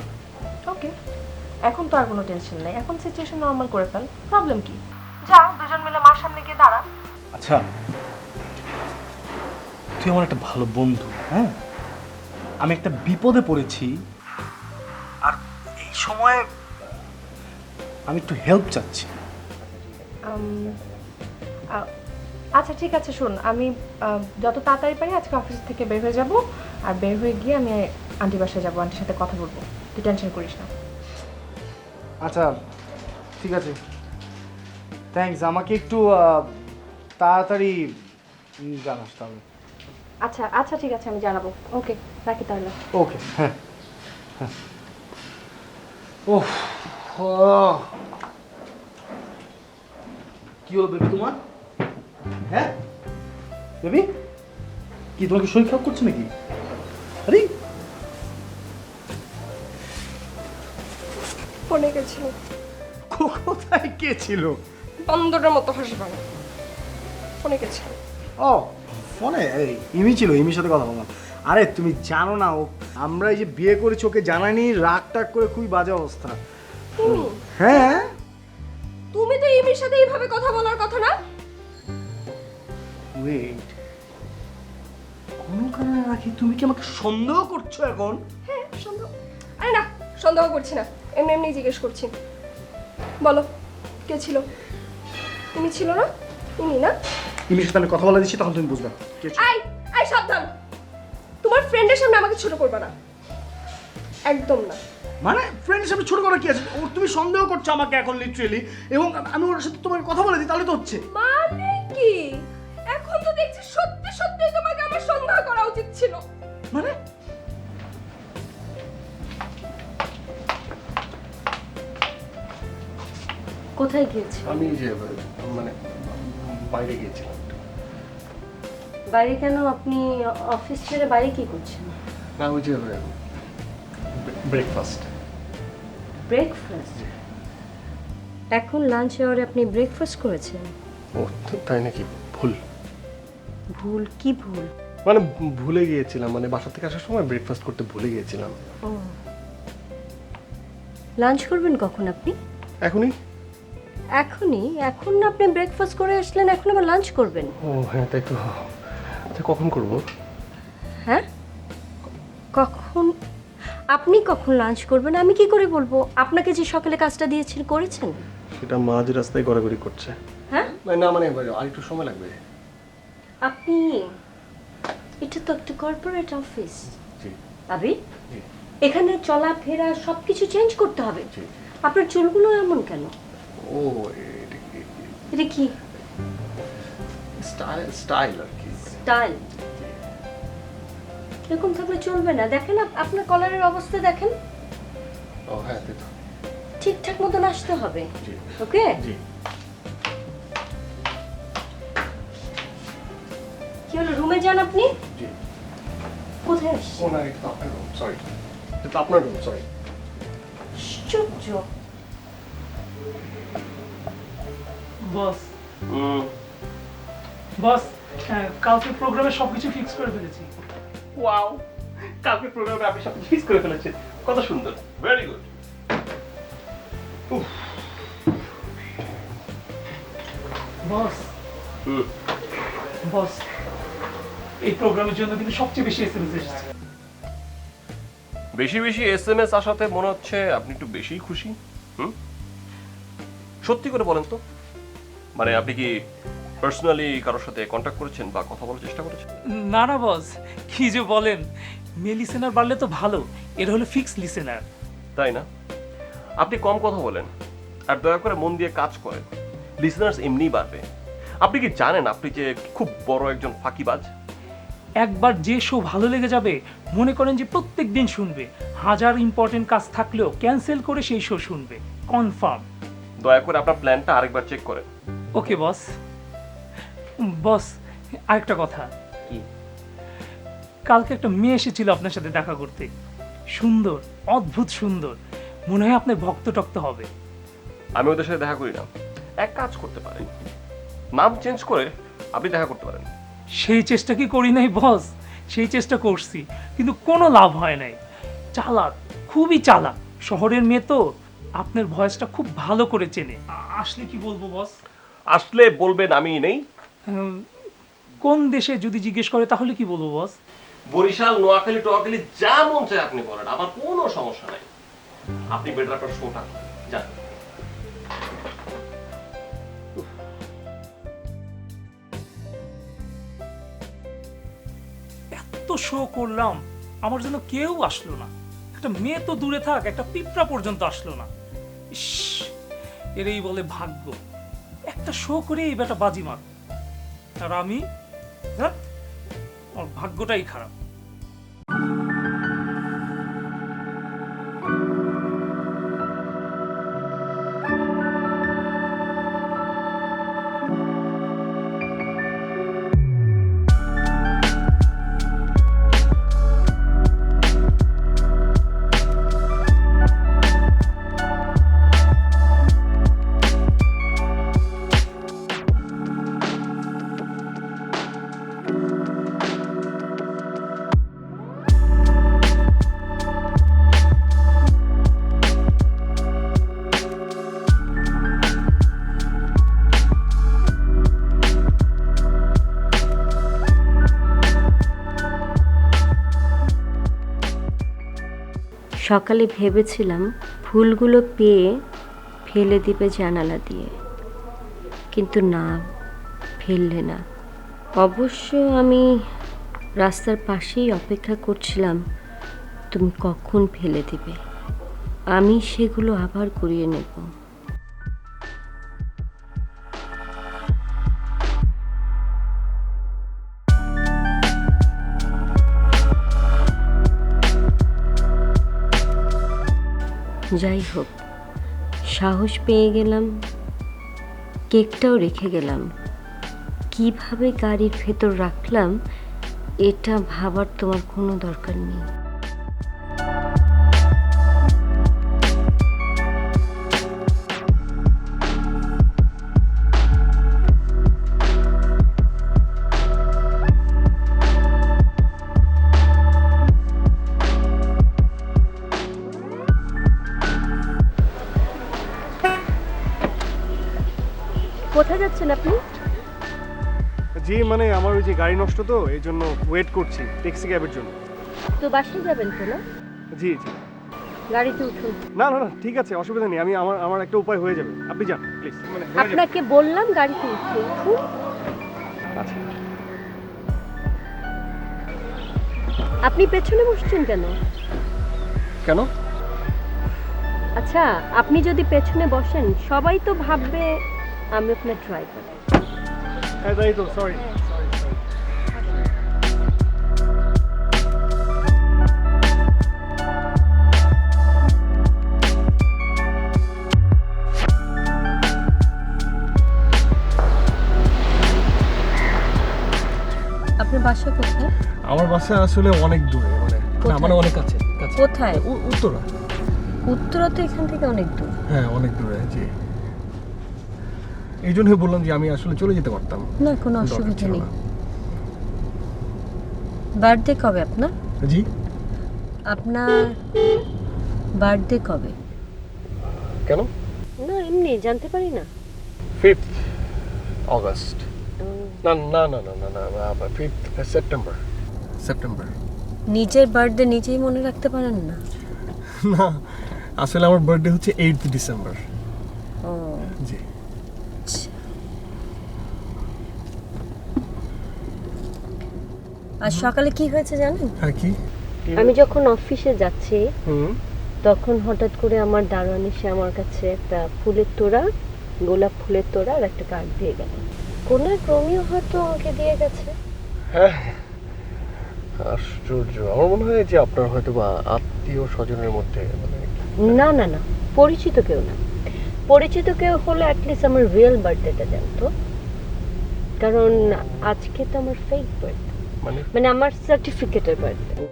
ওকে, এখন তো আর কোনো টেনশন নেই, এখন সিচুয়েশন নর্মাল করে ফেল, প্রবলেম কি? যা দুজন মিলে মার সামনে গিয়ে দাঁড়া। আচ্ছা তুই আমার একটা ভালো বন্ধু, হ্যাঁ আমি একটা বিপদে পড়েছি আর এই সময়ে আমি একটু হেল্প চাচ্ছি। আচ্ছা ঠিক আছে, শোন আমি যত তাড়াতাড়ি পারি আজকে অফিস থেকে বের হয়ে যাব, আর বের হয়ে গিয়ে আমি আন্টি বাসায় যাবো, আন্টির সাথে কথা বলবো, তুই টেনশন করিস না। আচ্ছা ঠিক আছে, থ্যাঙ্কস। আমাকে একটু তাড়াতাড়ি জানাস তাহলে। আচ্ছা আচ্ছা ঠিক আছে, আমি জানাবো। ওকে, রাখি তাহলে। ওকে হ্যাঁ হ্যাঁ। ওহ কি হলো বেবি তোমার? হ্যাঁ বেবি কি তোমাকে শরীর খারাপ করছে নাকি? আরে ফোনে গেছিল, কোথায় কে ছিল? বান্দরের মতো হাসবে না, ফোনে গেছিল। ও ফোনে এই ইমি ছিল, ইমির সাথে কথা বললাম। আরে তুমি জানো না ও আমরা এই যে বিয়ে করেছি ওকে জানাইনি, রাগ টাগ করে খুবই বাজে অবস্থা। তুমি হ্যাঁ তুমি তো ইমির সাথে এইভাবে কথা বলার কথা না। ওয়েট, কোনো কারণে রাখি তুমি কি আমাকে সন্দেহ করছো এখন? হ্যাঁ সন্দেহ, আরে না সন্দেহ করছি না, এমনি এমনি জিজ্ঞেস করছি। বলো কে ছিল? তুমি ছিল না? ইনি না? ইমির সাথে আমি কথা বলে দিচ্ছি, তখন তুমি বুঝবে। আই আই সাবধান, তোমার ফ্রেন্ডের সামনে আমাকে ছোট করবে না, একদম না। মানে ফ্রেন্ড হিসেবে ছোট করা কি আছে? ও তুমি সন্দেহ করছো আমাকে এখন লিটারেলি, এবং আমি ওর সাথে তোমাকে কথা বলে দিই, তাহলে তো হচ্ছে। মানে কি? এখন তো দেখছি সত্যি সত্যি তোমাকে আমার সন্দেহ করা উচিত ছিল। মানে কোথায় গিয়েছে? আমি যে মানে বাইরে গিয়েছিলাম। বাইরে কেন? আপনি অফিস ছেড়ে বাইরে কি করছেন? না ওই যে ব্রেকফাস্ট। ব্রেকফাস্ট? এখন লাঞ্চ আওয়ারে আপনি ব্রেকফাস্ট করেছেন? ও তাই নাকি? ভুল। ভুল? কি ভুল? মানে ভুলে গিয়েছিলাম, মানে বাসা থেকে আসার সময় ব্রেকফাস্ট করতে ভুলে গিয়েছিলাম। ও, লাঞ্চ করবেন কখন আপনি? এখনই। এখনই? এখন না আপনি ব্রেকফাস্ট করে আসলেন, এখন আবার লাঞ্চ করবেন? ও হ্যাঁ তাই তো। আচ্ছা কখন করব? হ্যাঁ, কখন? আপনি কখন লাঞ্চ করবেন আমি কি করে বলবো? আপনাকে যে সকালে কাজটা দিয়েছেন করেছেন? সেটা মাঝ রাস্তায় গড়াগড়ি করছে। হ্যাঁ, না মানে আর একটু সময় লাগবে। আপনি, এটা তো একটা কর্পোরেট অফিস জি আবি, জি এখানে চলাফেরা সবকিছু চেঞ্জ করতে হবে। জি। আপনার চুলগুলো এমন কেন? ও এটা কি স্টাইল আর কি। স্টাইল? এরকম থাকলে চলবে না। দেখেন আপনার কলারের অবস্থা দেখেন, ও হ্যাঁ তাই তো। ঠিকঠাক মতন আসতে হবে। জি ওকে? জি। কি হলো, রুমে যান আপনি? জি। কোথায় আসছেন? ও না এটা তো আপনার রুম, সরি। এটা তো আপনার রুম, সরি। আশ্চর্য। বস বস, কালকে প্রোগ্রামে সবকিছু ফিক্স করে ফেলেছি। ওয়াও, কালকে প্রোগ্রামে আপনি সব ফিক্স করে ফেলেছেন, কত সুন্দর, ভেরি গুড। বস বস, এই প্রোগ্রামের জন্য কিন্তু সবচেয়ে বেশি এসএমএস এসেছে। বেশি বেশি এসএমএস আসাতে মনে হচ্ছে আপনি একটু বেশি খুশি। সত্যি করে বলেন তো, মানে আপনি কি পার্সোনালি কারোর সাথে কন্ট্যাক্ট করেছেন বা কথা বলার চেষ্টা করেছেন? না না বস, কি যে বলেন, মেল লিসেনার বাড়লে তো ভালো, এর হলো ফিক্স লিসেনার। তাই না? আপনি কম কথা বলেন আর দয়া করে মন দিয়ে কাজ করেন, লিসেনার্স এমনিই বাড়বে। আপনি কি জানেন আপনি যে খুব বড় একজন ফাঁকিবাজ? একবার যে শো ভালো লেগে যাবে, মনে করেন যে প্রত্যেক দিন শুনবে, হাজার ইম্পর্টেন্ট কাজ থাকলেও ক্যান্সেল করে সেই শো শুনবে, কনফার্ম। দয়া করে আপনার প্ল্যানটা আরেকবার চেক করেন। ওকে বস। বস, আরেকটা কথা। কি? কালকে একটা মেয়ে এসেছিল আপনার সাথে দেখা করতে, সুন্দর, অদ্ভুত সুন্দর, মনে হয় আপনার ভক্ত টক্ত হবে। আমি ওদের সাথে দেখা করি না। এক কাজ করতে পারেন, নাম চেঞ্জ করে আপনি দেখা করতে পারেন। সেই চেষ্টা কি করি নাই বস? সেই চেষ্টা করছি, কিন্তু কোনো লাভ হয় নাই। চালাক, খুবই চালাক, শহরের মেয়ে তো, আপনার ভয়েসটা খুব ভালো করে চেনে। আসলে কি বলবো বস? আসলে বলবেন আমি নেই। কোন দেশে যদি জিজ্ঞেস করে তাহলে কি বলবো বস? বরিশাল, নোয়াখালী, টোয়াখালী, যা মন চায় আপনি বলেন, আমার কোনো সমস্যা নাই। আপনি বেটার আপনার শোটা যান। এত শো করলাম, আমার জন্য কেউ আসলো না। একটা মেয়ে তো দূরে থাক, একটা পিঁপড়া পর্যন্ত আসলো না। ইস, এরই বলে ভাগ্য। একটা শো করে এই বেটা বাজিমাত, আর আমি, ধ্যাৎ, আমার ভাগ্যটাই খারাপ। সকালে ভেবেছিলাম ফুলগুলো পেয়ে ফেলে দিবে জানালা দিয়ে, কিন্তু না, ফেললে না। অবশ্য আমি রাস্তার পাশেই অপেক্ষা করছিলাম তুমি কখন ফেলে দিবে, আমি সেগুলো আবার কুড়িয়ে নেব। যাই হোক, সাহস পেয়ে গেলাম, কেকটাও রেখে গেলাম। কিভাবে গাড়ির ভেতর রাখলাম এটা ভাবার তোমার কোনো দরকার নেই। কোথায় যাচ্ছেন আপনি? জি মানে আমার ওই যে গাড়ি নষ্ট, তো এই জন্য ওয়েট করছি ট্যাক্সি ক্যাবের জন্য। তো বাসায় যাবেন তো না? জি জি। গাড়িতে উঠুন। না না না ঠিক আছে, অসুবিধা নেই, আমি আমার একটা উপায় হয়ে যাবে, আপনি যান প্লিজ, মানে হয়ে যাবে। আপনাকে বললাম গাড়িতে উঠতে। উঠুন। আচ্ছা। আপনি পেছনে বসছেন কেন? কেন? আচ্ছা, আপনি যদি পেছনে বসেন সবাই তো ভাববে আমি আপনার ড্রাইভার। হ্যাঁ তাই তো, সরি। আপনার বাসা কোথায়? আমার বাসা আসলে অনেক দূরে, মানে না মানে অনেক কাছে কাছে। কোথায়? উত্তরা। উত্তরা তো এখান থেকে অনেক দূর। হ্যাঁ অনেক দূরে, জি। এই জন্যই বললাম যে আমি আসলে চলে যেতে পারতাম। না কোনো দরকার অসুবিধা ছিল নেই। না। বার্থডে কবে আপনার? জি। আপনার বার্থডে কবে? কেন? না এমনি জানতে পারি না। 5th August. না না না না না না 5th সেপ্টেম্বর। সেপ্টেম্বর। নিজের বার্থডে নিজেই মনে রাখতে পারেন না? না আসলে আমার বার্থডে হচ্ছে 8th ডিসেম্বর। ও জি। আর সকালে কি হয়েছে জানেন? হ্যাঁ কি? আমি যখন অফিসে যাচ্ছি হুম। তখন হঠাৎ করে আমার দারোয়ান এসে আমার কাছে একটা ফুলের তোড়া, গোলাপ ফুলের তোড়া আর একটা কার্ড দিয়ে গেল। কোন এক রোমিও হয়তো আমাকে দিয়ে গেছে। হ্যাঁ আশ্চর্য, আমার মনে হয় যে আপনার হয়তো বা আত্মীয় স্বজনের মধ্যে মানে না না না, পরিচিত কেউ না। পরিচিত কেউ হলে অ্যাটলিস্ট আমার রিয়েল বার্থডেটা জানতো, কারণ আজকে তো আমার ফেক বার্থডে, মানে মানে আমার সার্টিফিকেটের বার্থডে।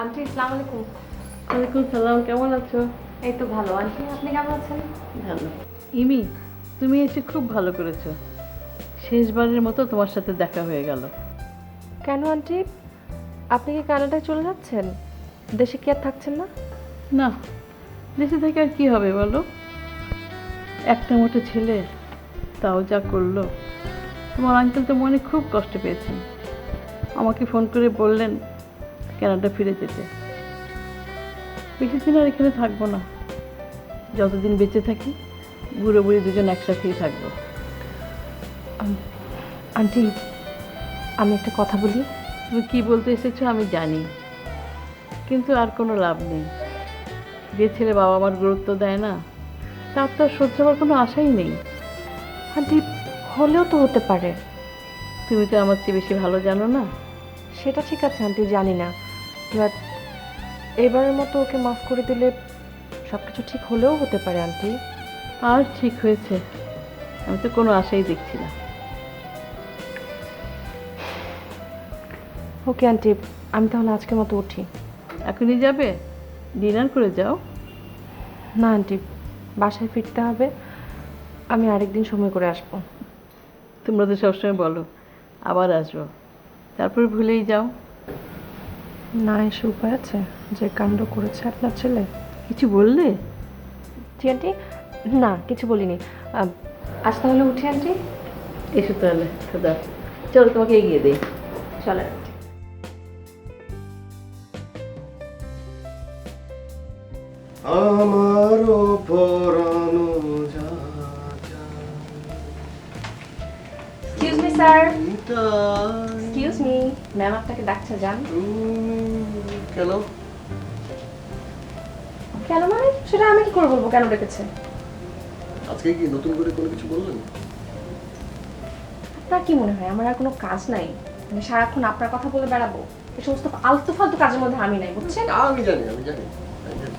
আন্টি আসসালামু আলাইকুম। ওয়ালাইকুম সালাম, কেমন আছো? এই তো ভালো। আন্টি আপনি কেমন আছেন? ভালো। ইমি, তুমি এসে খুব ভালো করেছো। শেষবারের মতো তোমার সাথে দেখা হয়ে গেল। কেন আন্টি, আপনি কি কানাডায় চলে যাচ্ছেন? দেশে কি আর থাকছেন না? না, দেশে থেকে আর কি হবে বলো? একটা মতো ছেলে, তাও যা করলো। তোমার আঙ্কেল তো মনে খুব কষ্ট পেয়েছেন, আমাকে ফোন করে বললেন কানাডা ফিরে যেতে। বেশি দিন আর এখানে থাকবো না, যতদিন বেঁচে থাকি বুড়ো বুড়ি দুজন একসাথেই থাকবো। আন্টি আমি একটা কথা বলি। তুমি কি বলতে এসেছো আমি জানি, কিন্তু আর কোনো লাভ নেই। যে ছেলে বাবা মার গুরুত্ব দেয় না তার তো আর সহ্য হওয়ার কোনো আশাই নেই। আন্টি হলেও তো হতে পারে। তুমি তো আমার চেয়ে বেশি ভালো জানো না। সেটা ঠিক আছে আন্টি, জানি না, বাট এবারের মতো ওকে মাফ করে দিলে সব কিছু ঠিক হলেও হতে পারে আন্টি। আর ঠিক হয়েছে, আমি তো কোনো আশাই দেখছি না। ওকে আন্টি, আমি তাহলে আজকের মতো উঠি। এখনই যাবে? ডিনার করে যাও। না আন্টি, বাসায় ফিরতে হবে, আমি আরেকদিন সময় করে আসবো। তোমরা তো সবসময় বলো আবার আসবো, তারপর ভুলেই যাও। না এসে উপায় আছে? যে কাণ্ড করেছে আপনার ছেলে। কিছু বললে? জি আন্টি, না কিছু বলিনি। আজ তাহলে উঠি আন্টি। এসো তাহলে দাদা, চলো তোমাকে এগিয়ে দিই। চলে। আমারও পরানো যা excuse me sir, excuse me, ma'am আপনাকে ডাকছে, যান। কেন? কেন মানে? সেটা আমি কি করে বলবো কেন ডেকেছে? আজকে কি নতুন করে কোনো কিছু বললেন? আপনার কি মনে হয় আমার আর কোনো কাজ নাই? মানে সারাক্ষণ আপনার কথা বলে বেড়াবো? এই সমস্ত আলতু ফালতু কাজের মধ্যে আমি নাই, বুঝছেন? আমি জানি আমি জানি আমি জানি।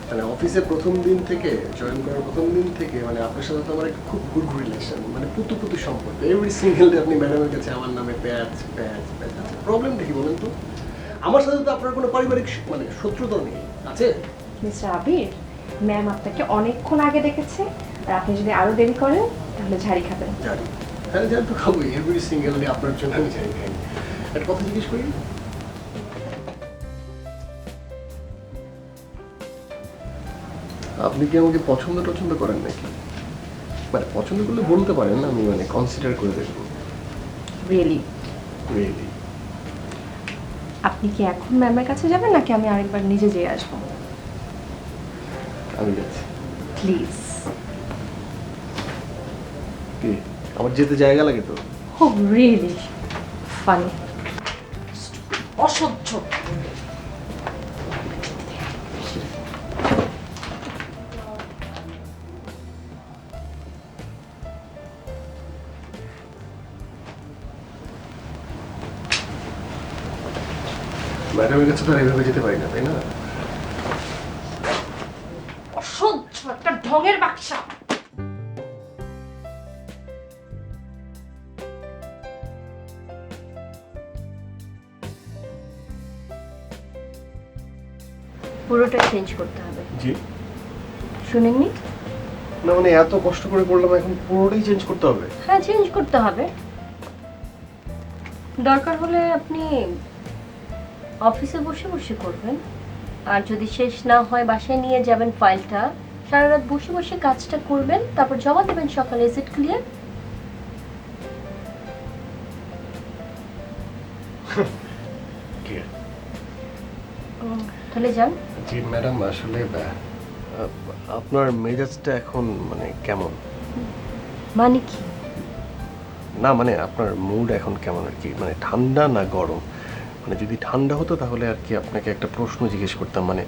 মানে অফিসের প্রথম দিন থেকে, জয়েন করার প্রথম দিন থেকে মানে আপনার সাথে তো আমার একটা খুব গুড রিলেশন, মানে পুতু পুতু সম্পর্ক। এভরি সিঙ্গেল ডে আপনি ম্যাডামের কাছে আমার নামে প্যাচ প্যাচ প্যাচ। প্রবলেমটা কি বলেন তো? আমার সাথে তো আপনার কোনো পারিবারিক মানে শত্রুতা নেই, আছে? মিস্টার আবির, ম্যাম আপনাকে অনেকক্ষণ আগে ডেকেছে, আর আপনি যদি আরো দেরি করেন তাহলে ঝাড়ি খাবেন। জানি, হ্যাঁ জানি তো খাবোই। এভরি সিঙ্গেল ডে আপনার জন্য আমি জানি খাই। একটা কথা জিজ্ঞেস করি, আপনি কি আমাকে পছন্দ টছন্দ করেন নাকি? মানে পছন্দ করলে বলতে পারেন, আমি মানে কনসিডার করে দেখবো। রিয়েলি? রিয়েলি? আপনি কি এখন ম্যামের কাছে যাবেন নাকি আমি আরেকবার নিজে যেয়ে আসবো? আমি যাচ্ছি। প্লিজ। কি আমার যেতে জায়গা লাগে তো? ও রিয়েলি ফানি, অসহ্য। ম্যাডামের কাছে তো আর এইভাবে যেতে পারি না, তাই না? অসহ্য একটা ঢঙের বাক্সা। পুরোটা চেঞ্জ করতে হবে। জি শুনেননি? না, মানে এত কষ্ট করে করলাম, এখন পুরোটাই চেঞ্জ করতে হবে? হ্যাঁ, চেঞ্জ করতে হবে। দরকার হলে আপনি অফিসে বসে বসে করবেন, আর যদি শেষ না হয় বাসায় নিয়ে যাবেন ফাইলটা, সারা রাত বসে বসে কাজটা করবেন, তারপর জমা দেবেন সকালে। Is it clear? তাহলে যান। জি ম্যাডাম, আসলে আপনার মেজাজটা এখন মানে কেমন? মানে কি? না মানে আপনার মুড এখন কেমন আর কি, মানে ঠান্ডা না গরম? মানে যদি ঠান্ডা হতো তাহলে আর কি আপনাকে একটা প্রশ্ন জিজ্ঞেস করতাম, মানে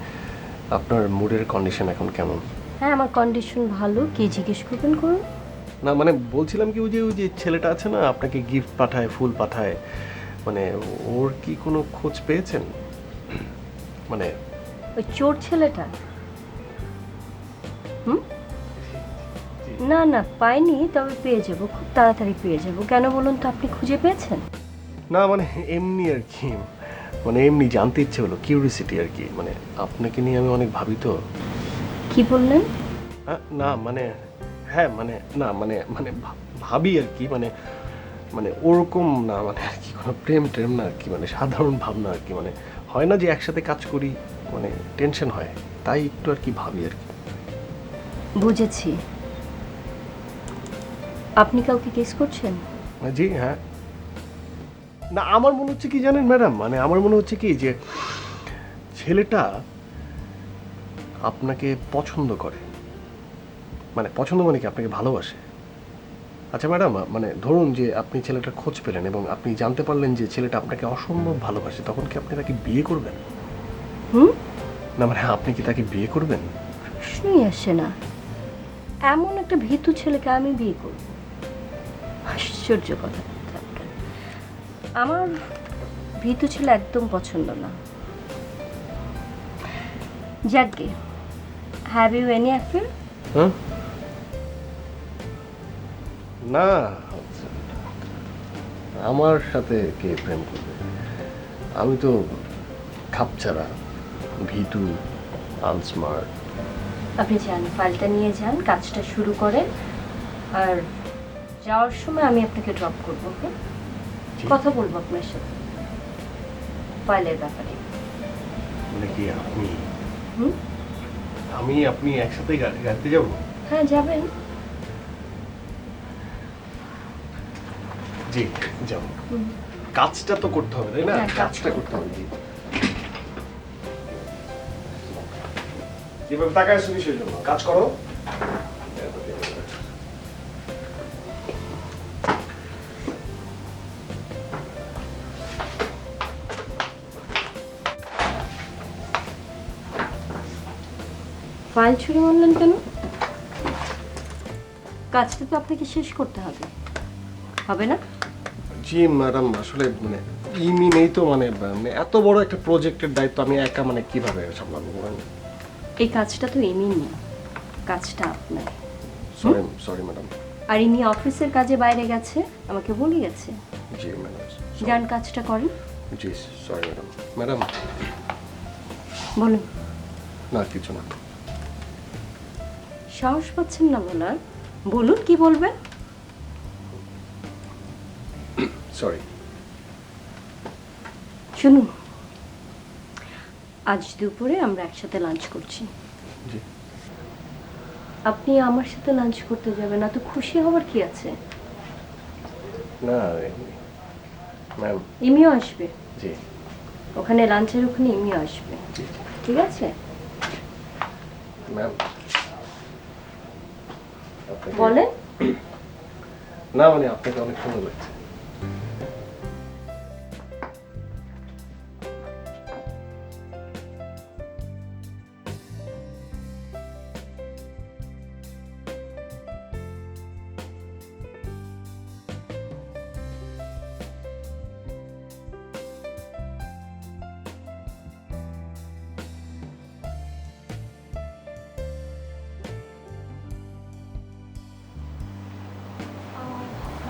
আপনার মুডের কন্ডিশন এখন কেমন? হ্যাঁ, আমার কন্ডিশন ভালো। কি জিজ্ঞেস করবেন করুন। না মানে বলছিলাম কি, ওই যে ছেলেটা আছে না, আপনাকে গিফট পাঠায়, ফুল পাঠায়, মানে ওর কি কোনো খোঁজ পেয়েছেন? মানে ওই চোর ছেলেটা? না না, পাইনি, তবে পেয়ে যাব, খুব তাড়াতাড়ি পেয়ে যাব। কেন বলুন তো, আপনি খুঁজে পেয়েছেন? না মানে এমনি আর কি, মানে এমনি জানতে ইচ্ছে হলো, কিউরিসিটি আর কি। মানে আপনাকে নিয়ে আমি অনেক ভাবি তো। কি বললেন? না মানে হ্যাঁ মানে না মানে মানে ভাবি আর কি, মানে মানে ওরকম না, মানে আর কি কোনো প্রেম টেম না আর কি, মানে সাধারণ ভাবনা আর কি। মানে হয় না যে একসাথে কাজ করি, মানে টেনশন হয়, তাই একটু আর কি ভাবি আর কি। বুঝেছি। আপনি কাউকে কেস করছেন? জি হ্যাঁ। না আমার মনে হচ্ছে কি জানেন ম্যাডাম, মানে আমার মনে হচ্ছে কি যে ছেলেটা আপনাকে পছন্দ করে, মানে পছন্দ মানে কি আপনাকে ভালোবাসে। আচ্ছা ম্যাডাম, মানে ধরুন যে আপনি ছেলেটার খোঁজ পেলেন এবং আপনি জানতে পারলেন যে ছেলেটা আপনাকে অসম্ভব ভালোবাসে, তখন কি আপনি তাকে বিয়ে করবেন? না মানে আপনি কি তাকে বিয়ে করবেন? প্রশ্নই আসে না। এমন একটা ভীতু ছেলেকে আমি বিয়ে করব? আশ্চর্য কথা। আমার ভীতু ছেলে একদম পছন্দ না। যাকে, হ্যাভ ইউ এনি অ্যাফেয়ার? হ্যাঁ না, আমার সাথে কে প্রেম করবে? আমি তো খাপছাড়া, ভীতু, আনস্মার্ট, আপনি যান, ফাইলটা নিয়ে যান, কাজটা শুরু করেন। আর যাওয়ার সময় আমি আপনাকে ড্রপ করবো, ওকে? কথা বলবো আপনার সাথে ফাইলের ব্যাপারে। মানে কি আপনি হুম? আপনি একসাথে গাড়িতে যাবো? হ্যাঁ, যাবেন। জি যাবো। কাজটা তো করতে হবে, তাই না? হ্যাঁ, কাজ কাজটা করতে হবে। জি যেভাবে তাকায় শুনি সেই জন্য কাজ করো। ফাইল ছুড়ে মারলেন কেন? কাজটা তো আপনাকে শেষ করতে হবে, হবে না? জি ম্যাডাম, আসলে মানে ইমি নেই তো, মানে এত বড় একটা প্রজেক্টের দায়িত্ব আমি একা মানে কিভাবে সামলাবো? এই কাজটা তো এমনি না, কাজটা আপনার। Sorry madam. আর ইনি অফিসের কাজে বাইরে গেছে, আমাকে বলে গেছে। জি ম্যাডাম। যান, কাজটা করেন। জি সরি ম্যাডাম। ম্যাডাম বলুন। না কিছু না। সাহস পাচ্ছেন না বলার? বলুন, কি বলবেন? সরি। শুনুন, আজ দুপুরে আমরা একসাথে লাঞ্চ করছি। জি। আপনি আমার সাথে লাঞ্চ করতে যাবেন, না তো খুশি হবার কি আছে? না ম্যাম। ইমিও আসবে জি। ওখানে, লাঞ্চের ওখানে ইমিও আসবে। জি ঠিক আছে ম্যাম। বলেন। না মানে আপনাকে অনেক সুন্দর লাগছে।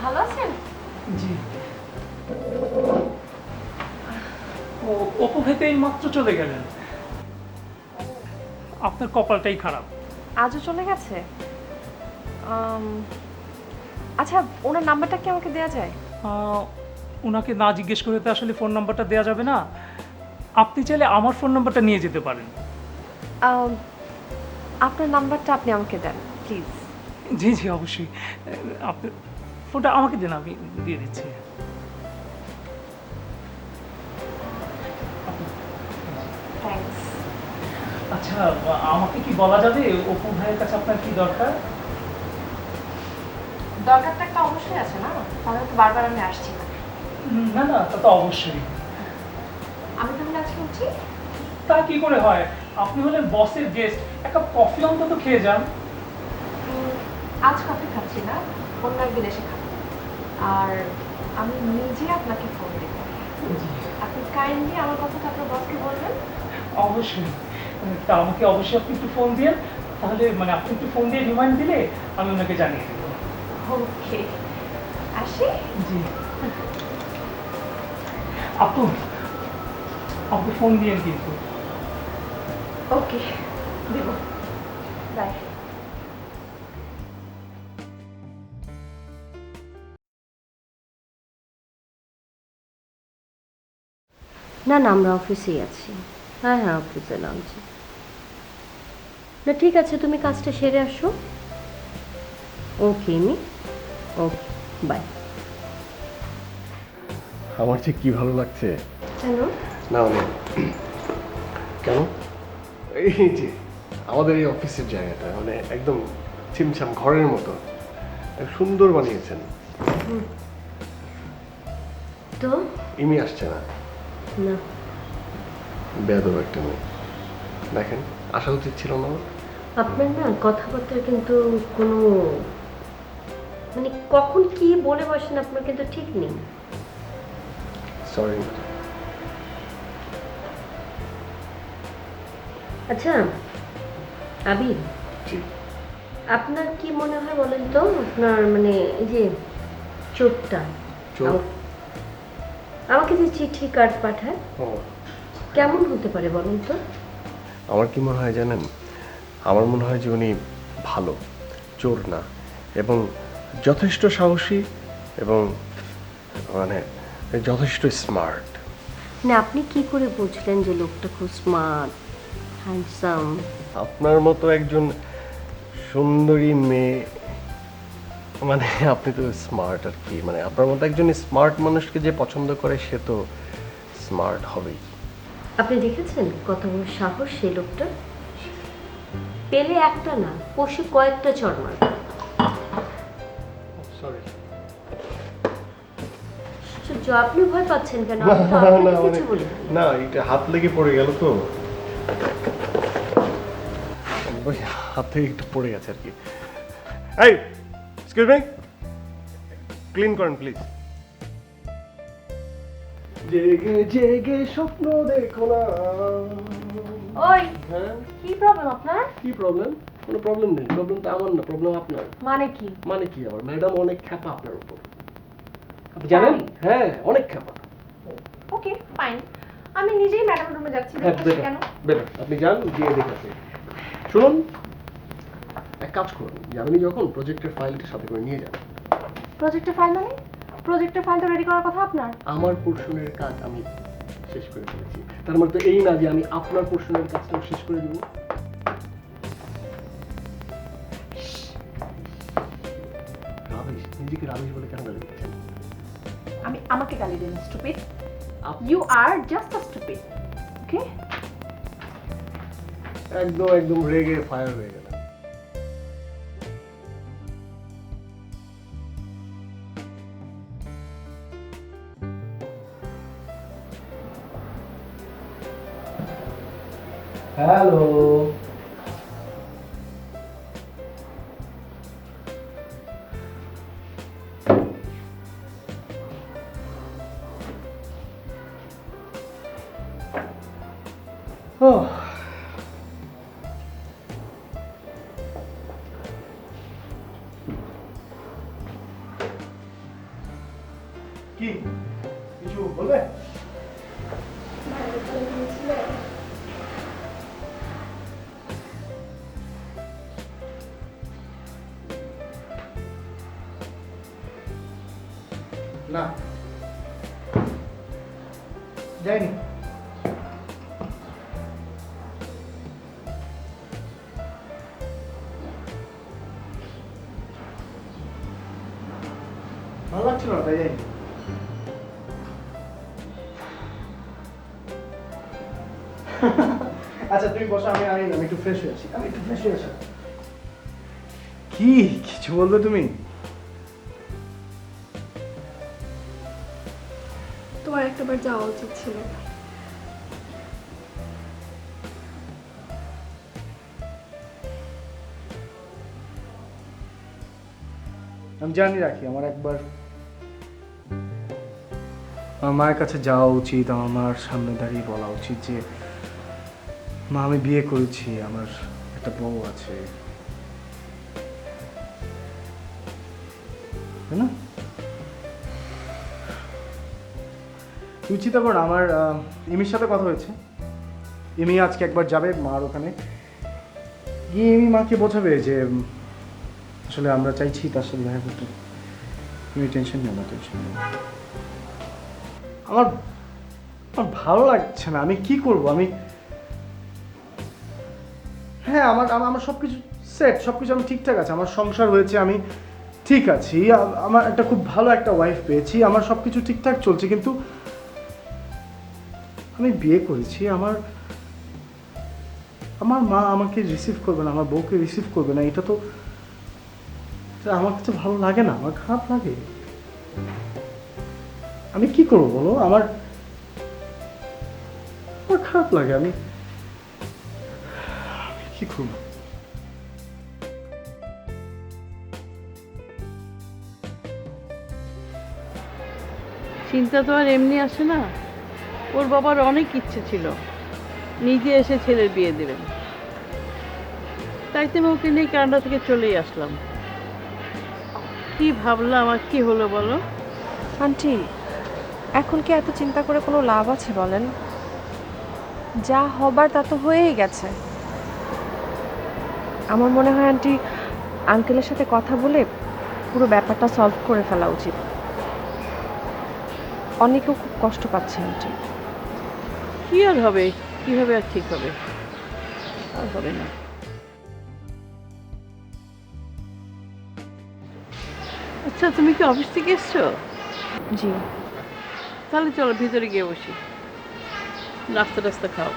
ভালো আছেন? জি। ও অপু খেতে এই মাত্র চলে গেলেন। আপনার কপালটাই খারাপ। আজও চলে গেছে? আচ্ছা, ওনার নাম্বারটা কি আমাকে দেওয়া যায়? ওনাকে না জিজ্ঞেস করে তো আসলে ফোন নাম্বারটা দেওয়া যাবে না। আপনি চাইলে আমার ফোন নাম্বারটা নিয়ে যেতে পারেন। আপনার নাম্বারটা আপনি আমাকে দেন প্লিজ। জি জি অবশ্যই। আপনি ফোনটা আমাকে দেন, আমি দিয়ে দিচ্ছি। থ্যাঙ্কস। আচ্ছা, আমাকে কি বলা যাবে অপু ভাইয়ের কাছে আপনার কি দরকার? দরকারটা একটা অবশ্যই আছে না, তাহলে তো বারবার আমি আসছি না। না না, তা তো অবশ্যই। আমি তাহলে আজকে উঠছি? তা কি করে হয়? আপনি হলেন বসের গেস্ট, একটা কফি অন্তত খেয়ে যান। আজ কফি খাচ্ছি না, অন্য একদিন এসে খাবো। আর আমি নিজে আপনাকে ফোন দেব। আপনি কাইন্ডলি আমার কথাটা আপনার বসকে বলবেন। অবশ্যই। তা আমাকে অবশ্যই আপনি একটু ফোন দিন, তাহলে মানে আপনি একটু ফোন দিয়ে রিমাইন্ড দিলে আমি ওনাকে জানিয়ে দেবো। ওকে, আসি। জি। আপু, আপনি ফোন দিয়েন কিন্তু। ওকে, দেব। বাই। না না, আমরা অফিসেই আছি। হ্যাঁ হ্যাঁ, অফিসে লাঞ্চ। না ঠিক আছে, তুমি কাজটা সেরে আসো। ওকে মি, ওকে, বাই। আমার যে কি ভালো লাগছে। কেন? না মানে কেন, এই যে আমাদের এই অফিসের জায়গাটা মানে একদম ছিমছাম ঘরের মতো সুন্দর বানিয়েছেন। তো ইমি আসছে না? না, বেয়াদব একটা মেয়ে। দেখেন, আসা উচিত ছিল না। আপনার না কথাবার্তার কিন্তু কোনো মানে কখন কি বলে বসেন আপনার কিন্তু ঠিক নেই। সরি। আচ্ছা আবির, জি। আপনার কি মনে হয় বলেন তো, আপনার মানে এই যে চোরটা চোর? আমাকে যে চিঠি কার্ড পাঠায়, ও, কেমন হতে পারে বলেন তো? আমার কি মনে হয় জানেন, আমার মনে হয় যে উনি ভালো, চোর না, এবং যথেষ্ট সাহসী এবং মানে যথেষ্ট স্মার্ট। না, আপনি কি করে বুঝলেন যে লোকটা খুব স্মার্ট, হ্যান্ডসাম? আপনার মতো একজন সুন্দরী মেয়ে, মানে আপনি তো স্মার্ট আর কি, মানে আপনার মতো একজন স্মার্ট মানুষকে যে পছন্দ করে সে তো স্মার্ট হবেই। আপনি দেখেছেন কত বড় সাহস সেই লোকটা? পেলে একটা না, পশু কয়েকটা চড় মারবে। সরি। আশ্চর্য, আপনি ভয় পাচ্ছেন কেন? আমি তো আপনাকে কিছু বলিনি। না, এটা হাত লেগে পড়ে গেল তো, ওই হাত থেকে একটু পড়ে গেছে আর কি। এই, এক্সকিউজ মি, ক্লিন করেন প্লিজ। জেগে জেগে স্বপ্ন দেখো না। ওই হ্যাঁ, কি প্রবলেম আপনার? কি প্রবলেম? কোনো প্রবলেম নেই, প্রবলেম তো আমার না, প্রবলেম আপনার। মানে কি? মানে কি আবার? ম্যাডাম অনেক খ্যাপা আপনার উপর, আপনি জানেন? হ্যাঁ, অনেক খ্যাপা। ওকে ফাইন, আমি নিজেই ম্যাডামের রুমে যাচ্ছি। হ্যাঁ, দেখি বেটার কেন? বেটার, আপনি যান, গিয়ে দেখেছে। শুনুন, এক কাজ করুন, যাবেন যখন প্রজেক্টের ফাইলটা সাথে করে নিয়ে যান। প্রজেক্টের ফাইল মানে? প্রজেক্টের ফাইলটা রেডি করার কথা আপনার? আমার পোর্শনের কাজ আমি শেষ করে ফেলেছি, তার মানে তো এই না যে আমি আপনার পোর্শনের কাজটাও শেষ করে দেবো। রাবিশ, নিজেকে রাবিশ বলে কেন গালি দিচ্ছেন? আমাকে গালি দেন স্টুপিড। আপ- you are just a stupid. Okay? একদম একদম রেগে ফায়ার হয়ে গেলেন। হ্যালো, কি কিছু বলবে? না, যাইনি। ভালো লাগছিল না, তাই যাইনি। আচ্ছা তুমি বসো, আমি আমি একটু ফ্রেশ হয়েছি, আমি একটু ফ্রেশ হয়েছি। কি কিছু বলবে তুমি? তোমার একটাবার যাওয়া উচিত ছিল। আমি জানি রাখি, আমার একবার আমার মায়ের কাছে যাওয়া উচিত, আমার মার সামনে দাঁড়িয়ে বলা উচিত যে মা আমি বিয়ে করেছি, আমার একটা বউ আছে, তাই না? তুই চিন্তা কর না, আমার ইমির সাথে কথা হয়েছে, ইমি আজকে একবার যাবে মার ওখানে গিয়ে ইমি মাকে বোঝাবে যে আসলে আমরা চাইছি তার সাথে দেখা করতে। তুমি টেনশন নিও না, টেনশন নিও না। আমার আমার ভালো লাগছে না, আমি কি করব? আমি হ্যাঁ, আমার আমার সব কিছু সেট, সব কিছু আমি ঠিকঠাক আছে, আমার সংসার হয়েছে, আমি ঠিক আছি, আমার একটা খুব ভালো একটা ওয়াইফ পেয়েছি, আমার সব কিছু ঠিকঠাক চলছে, কিন্তু আমি বিয়ে করেছি, আমার মা আমাকে রিসিভ করবে না, আমার বউকে রিসিভ করবে না, এটা তো আমার কাছে ভালো লাগে না, আমার খারাপ লাগে। আমি কি করবো বলো? আমার খারাপ লাগে, আমি কি করবো? চিন্তা তো আর এমনি আসে না। ওর বাবার অনেক ইচ্ছে ছিল নিজে এসে ছেলের বিয়ে দেবেন, তাই তো আমি ওকে নিয়ে কানাডা থেকে চলেই আসলাম। কি ভাবলাম আর কি হলো বলো? আন্টি, এখন কি এত চিন্তা করে কোনো লাভ আছে বলেন? যা হবার তা তো হয়েই গেছে। আমার মনে হয় আন্টি আঙ্কেলের সাথে কথা বলে পুরো ব্যাপারটা সলভ করে ফেলা উচিত। অনেকেও খুব কষ্ট পাচ্ছে আন্টি। কি আর হবে, কিভাবে আর ঠিক হবে? আর হবে না। আচ্ছা, তুমি কি অফিস থেকে এসছো? জি। তাহলে চলো ভিতরে গিয়ে বসি, নাস্তা টাস্তা খাও।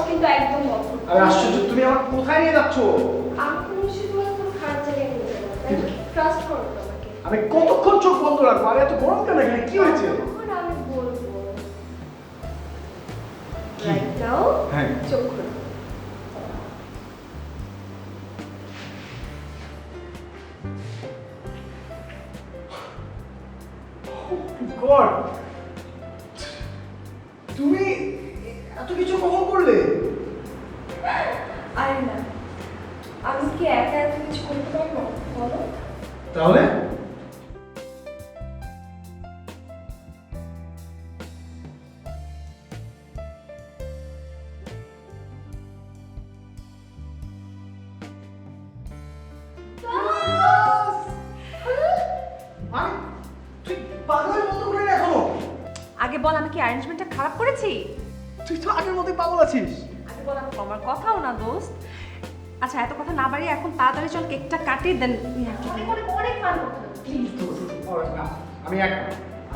কিন্তু একদম বন্ধ। আরে আশ্চর্য, তুমি আমার কোথায় নিয়ে যাচ্ছ? আমি কোনো নিশ্চয়ই তোমার কোনো খারাপ জায়গায় নিয়ে যাবো, তাই না? ট্রাস্ট করো তো আমাকে। আমি কতক্ষণ চোখ বন্ধ রাখবো? আরে এত গরম কেন এখানে? কি হয়েছে? তখন আমি বলবো। রাইট নাও হ্যাঁ। চোখ খোলো। গড, তুমি এত কিছু কখন করলে? আরে না, আমি কি একা এত কিছু করতে পারবো বলো? তাহলে তুই পাগলের মতো করে না এখনো? আগে বল, আমি কি অ্যারেঞ্জমেন্টটা খারাপ করেছি? তুই তো আগের মতোই পাগল আছিস। আগে বল, আমি আমার কথাও না দোস্ত। আচ্ছা, এত কথা না বাড়িয়ে এখন তাড়াতাড়ি চল কেকটা কাটি, দেন অনেক অনেক অনেক ফান করতে হবে প্লিজ। না, আমি একা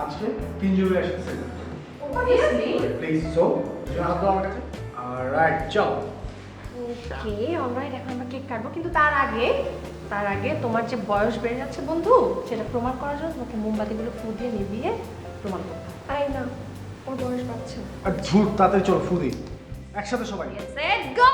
আজকে 3 জুলাই আসছে। অবভিয়াসলি। প্লিজ সো হাত দাও আমার কাছে। রাইট, চল। ওকে অলরাইট, এখন আমরা কেক কাটবো, কিন্তু তার আগে তোমার যে বয়স বেড়ে যাচ্ছে বন্ধু, সেটা প্রমাণ করার জন্য তোমাকে মোমবাতিগুলো ফু দিয়ে নিভিয়ে প্রমাণ করতে হবে। আই না, ওর বয়স বাড়ছে। আর ঝুট, তাড়াতাড়ি চল, ফুদি একসাথে সবাই। Set go.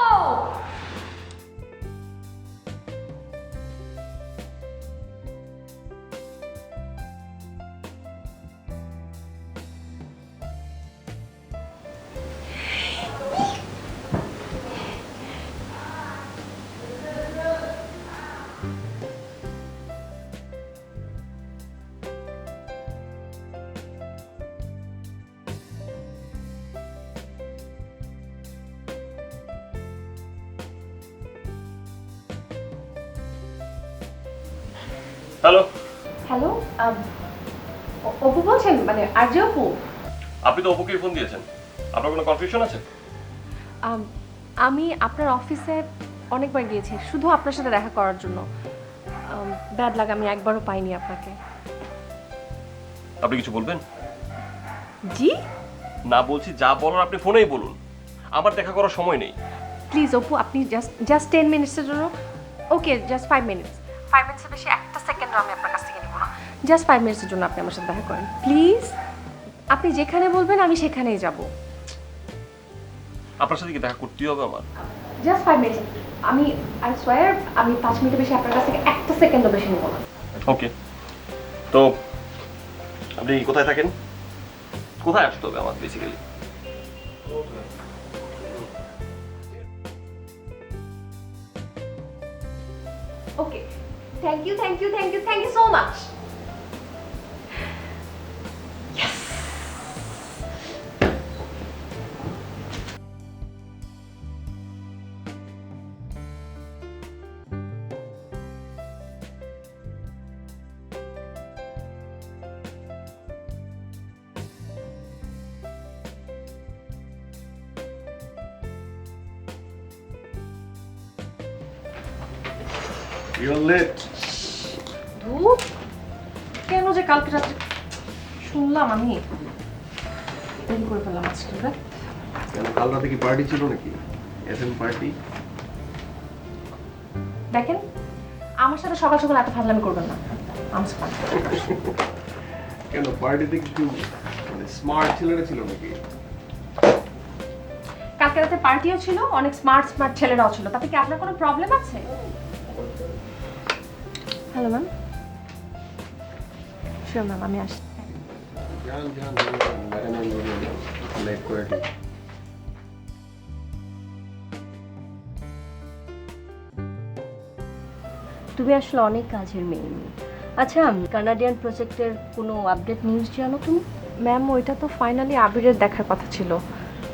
Hello, hello, Apu বলছেন? মানে আরজে অপু? আপনি তো অপুকে ফোন দিয়েছেন, আপনার কোনো কনফিউশন আছে? আমি আপনার অফিসে অনেকবার গিয়েছি শুধু আপনার সাথে দেখা করার জন্য। ব্যাড লাগ, আমি একবারও পাইনি আপনাকে। আপনি কিছু বলবেন? জি? না, বলছি যা বলার আপনি ফোনেই বলুন, আমার দেখা করার সময় নেই। প্লিজ অপু, আপনি জাস্ট 10 মিনিটসের জন্য, ওকে জাস্ট 5 মিনিটস, 5 মিনিটসের বেশি একটা সেকেন্ডও আমি আপনার কাছ থেকে নেব না। জাস্ট 5 মিনিটসের জন্য আপনি আমার সাথে দেখা করেন প্লিজ। আপনি যেখানে বলবেন আমি সেখানেই যাব। আপনার সাথে কি দেখা করতেই হবে আমার? Just 5 minutes. আই সোয়ার আমি 5 মিনিটের বেশি আপনার কাছ থেকে একটা সেকেন্ডও বেশি নেব না। ওকে, তো আপনি কোথায় থাকেন? কোথায় আসতে হবে আমার basically? Okay, thank you thank you thank you thank you so much. You're late. ধুর, কেন যে কালকে রাত্রে শুনলাম আমি দেরি করে ফেললাম আজকে রাত। কেন, কাল রাতে কি পার্টি ছিল নাকি? SM party? দেখেন, আমার সাথে সকাল সকাল এত ফাজলামি করবেন না। আমার সাথে কেন, পার্টিতে কিছু মানে স্মার্ট ছেলেরা ছিল নাকি? কালকে রাতে পার্টিও ছিল, অনেক স্মার্ট স্মার্ট ছেলেরাও ছিল, তাতে কি আপনার কোনো প্রবলেম আছে? Hello ma'am. শিওর ম্যাম, আমি আসছি। যান যান, ম্যাডাম লেট করে দিই। তুমি আসলে অনেক কাজের মেয়ে। আচ্ছা, কানাডিয়ান প্রজেক্টের কোনো আপডেট নিউজ জানো তুমি? ম্যাম ওইটা তো ফাইনালি আবিরের দেখার কথা ছিল,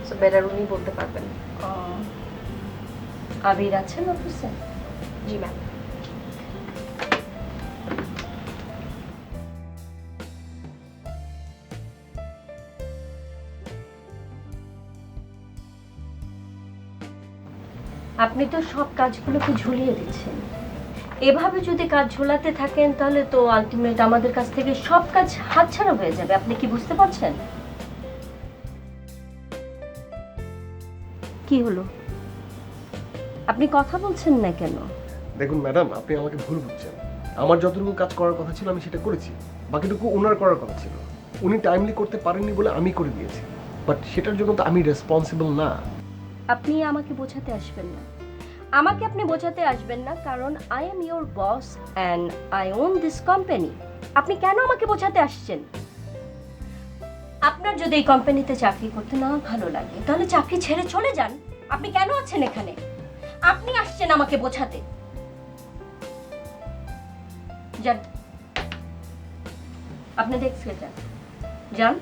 সো বেটার উনি বলতে পারবেন। আবির আছেন অফিসে? জি ম্যাম। আপনি তো সব কাজগুলোকে ঝুলিয়ে দিচ্ছেন। এভাবে যদি কাজ ঝোলাতে থাকেন তাহলে তো আলটিমেট আমাদের কাছ থেকে সব কাজ হাতছাড়া হয়ে যাবে। আপনি কি বুঝতে পারছেন? কি হলো, আপনি কথা বলছেন না কেন? দেখুন ম্যাডাম, আপনি আমাকে ভুল বুঝছেন। আমার যতটুকু কাজ করার কথা ছিল আমি সেটা করেছি, বাকিটুকু ওনার করার কথা ছিল। উনি টাইমলি করতে পারেননি বলে আমি করে দিয়েছি, বাট সেটার জন্য তো আমি রেসপন্সিবল না। আপনি আমাকে বোঝাতে আসবেন না, আমাকে আপনি বোঝাতে আসবেন না, কারণ I am your boss and I on this company. আপনি কেন আমাকে বোঝাতে আসছেন? আপনার যদি এই কোম্পানিতে চাকরি করতে না ভালো লাগে তাহলে চাকরি ছেড়ে চলে যান। আপনি কেন আছেন এখানে? আপনি আসছেন আমাকে বোঝাতে। যান, আপনি ডেস্কে যান, যান।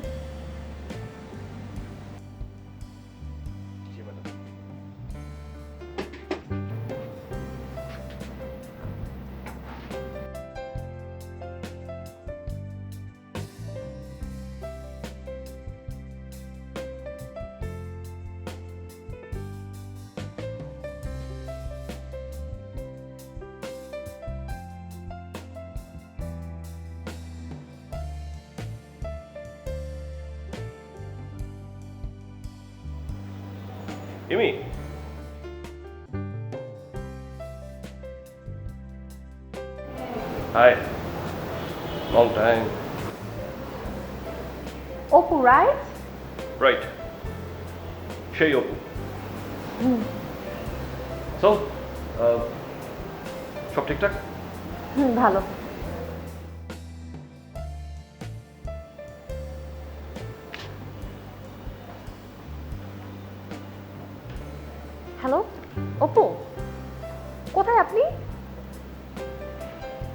ইমি, hi, long time. Apu right? Right, সেই অপু। সো সব ঠিকঠাক? ভালো। হ্যালো অপু, কোথায় আপনি?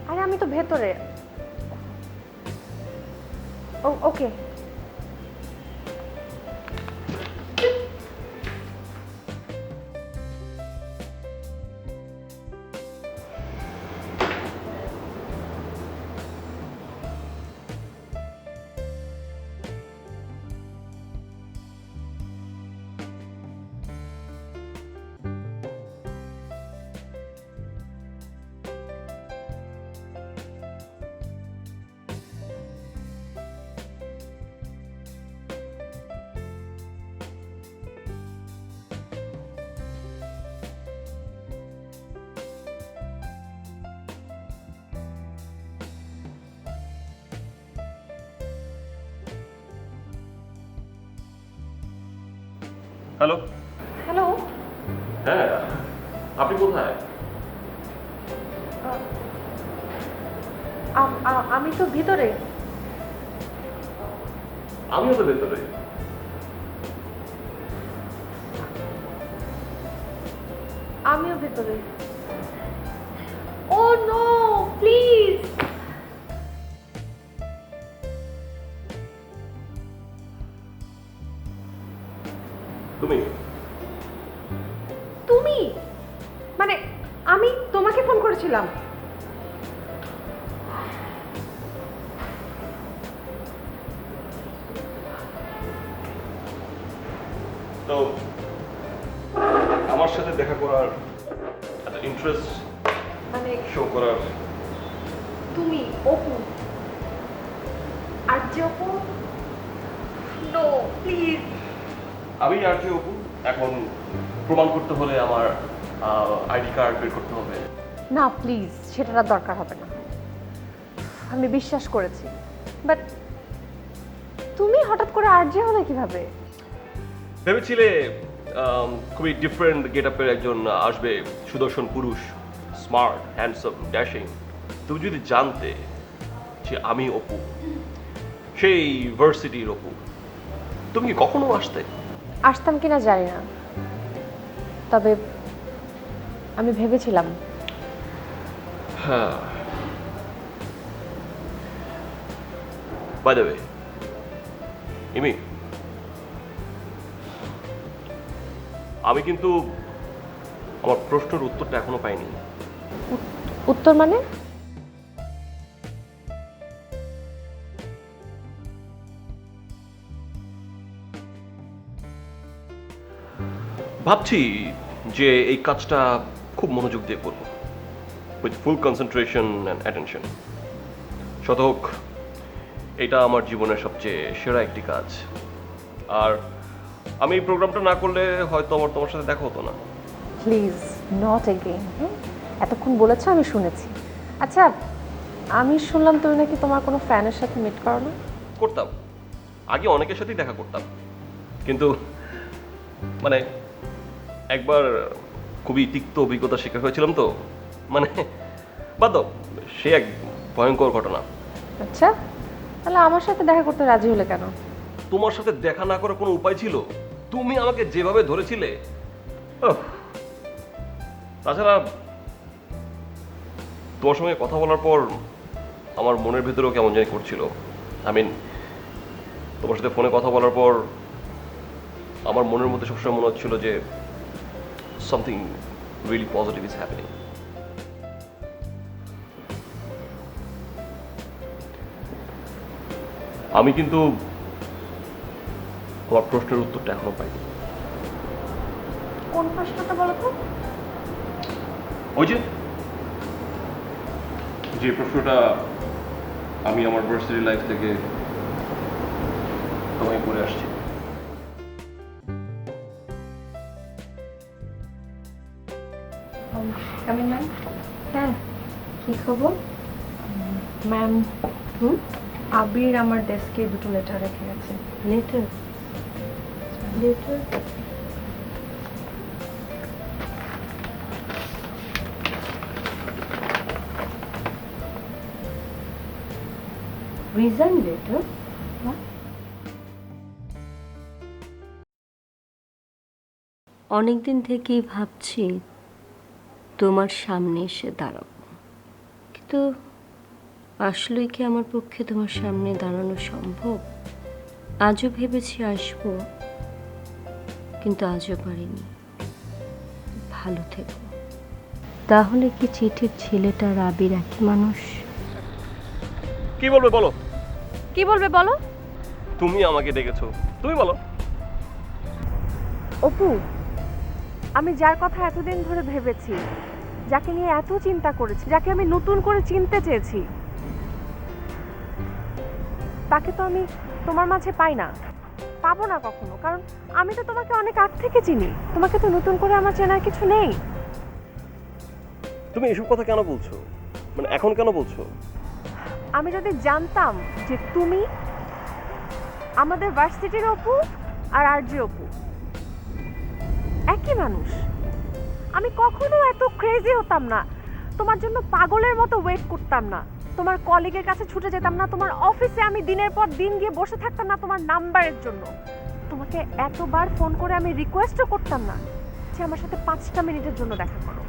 আরে আমি তো ভেতরে। ওকে। হ্যালো। হ্যালো, হ্যাঁ, আপনি কোথায়? আমি তো ভিতরে। আমিও তো ভেতরে। আমিও ভেতরে। ও নো, প্লিজ। তুমি? তুমি মানে আমি তোমাকে ফোন করেছিলাম। তো আমার সাথে দেখা করার এত ইন্টারেস্ট মানে শো করার? তুমি অপু আর যে অপু? No please. আমি আর কি অপু? এখন প্রমাণ করতে হলে আমার আইডি কার্ড বের করতে হবে। না প্লিজ, সেটার দরকার হবে না। আমি বিশ্বাস করেছি, বাট তুমি হঠাৎ করে আরজে হলে কিভাবে? ভেবেছিলে খুবই ডিফারেন্ট গেট আপের একজন আসবে, সুদর্শন পুরুষ, স্মার্ট, হ্যান্ডসাম, ড্যাশিং। তুমি যদি জানতে যে আমি অপু, সেই ভার্সিটির অপু, তুমি কি কখনো আসতে? আসতাম কিনা জানি না, তবে আমি ভেবেছিলাম। হ্যাঁ, বাই দ্য ওয়ে, ইমি, আমি কিন্তু আমার প্রশ্নের উত্তরটা এখনো পাইনি। উত্তর মানে? ভাবছি যে এই কাজটা খুব মনোযোগ দিয়ে করব, with full concentration and attention. শতক, এটা আমার জীবনের সবচেয়ে সেরা একটি কাজ। আর আমি এই প্রোগ্রামটা না করলে হয়তো আমার তোমার সাথে দেখা হতো না। Please not again. এতক্ষণ বলেছো, আমি শুনেছি। আচ্ছা, আমি শুনলাম তুমি নাকি তোমার কোনো ফ্যানের সাথে মিট করো না? করতাম, আগে অনেকের সাথেই দেখা করতাম, কিন্তু মানে একবার খুবই তিক্ত অভিজ্ঞতার শিকার হয়েছিলাম তো, মানে বাদ দাও, সে এক ভয়ঙ্কর ঘটনা। আচ্ছা, তাহলে আমার সাথে দেখা করতে রাজি হলে কেন? তোমার সাথে দেখা না করার কোনো উপায় ছিল? তুমি আমাকে যেভাবে ধরেছিলে, উফ। তাছাড়া তোমার সঙ্গে কথা বলার পর আমার মনের ভেতরেও কেমন জানি করছিল। আই মিন, তোমার সাথে ফোনে কথা বলার পর আমার মনের মধ্যে সবসময় মনে হচ্ছিল যে something really positive is happening. আমি কিন্তু আমার প্রশ্নের উত্তরটা এখনো পাইনি। কোন প্রশ্নটা বলো তো? ওই যে প্রশ্নটা আমি আমার ভার্সিটি লাইফ থেকে তোমায় করে আসছি। Coming ma'am. হ্যাঁ, কি খবর? ম্যাম, আবির আমার ডেস্কে দুটো লেটার রেখে গেছে। লেটার? লেটার? Resign letter? অনেকদিন থেকেই ভাবছি তোমার সামনে এসে দাঁড়াবো, কিন্তু আসলেই কি আমার পক্ষে তোমার সামনে দাঁড়ানো সম্ভব? আজও ভেবেছি আসবো, কিন্তু আজও পারিনি। ভালো থেকো। তাহলে কি চিঠির ছেলেটা আবির একই মানুষ? কি বলবে বলো? কি বলবে বলো? তুমি আমাকে ডেকেছো, তুমি বলো। অপু, আমি যার কথা এতদিন ধরে ভেবেছি, যাকে নিয়ে এত চিন্তা করেছি, যাকে আমি নতুন করে চিনতে চেয়েছি, তাকে তো আমি তোমার মাঝে পাই না, পাবো না কখনো। কারণ আমি তো তোমাকে অনেক আগ থেকে চিনি, তোমাকে তো নতুন করে আমার চেনার কিছু নেই। তুমি এসব কথা কেন বলছো? মানে এখন কেন বলছো? আমি যদি জানতাম যে তুমি আমাদের ভার্সিটির অপু আর আরজি অপু একই মানুষ, আমি কখনো এত ক্রেজি হতাম না, তোমার জন্য পাগলের মতো ওয়েট করতাম না, তোমার কলিগের কাছে ছুটে যেতাম না, তোমার অফিসে আমি দিনের পর দিন গিয়ে বসে থাকতাম না তোমার নাম্বারের জন্য, তোমাকে এতবার ফোন করে আমি রিকোয়েস্টও করতাম না যে আমার সাথে 5টা মিনিটের জন্য দেখা করো।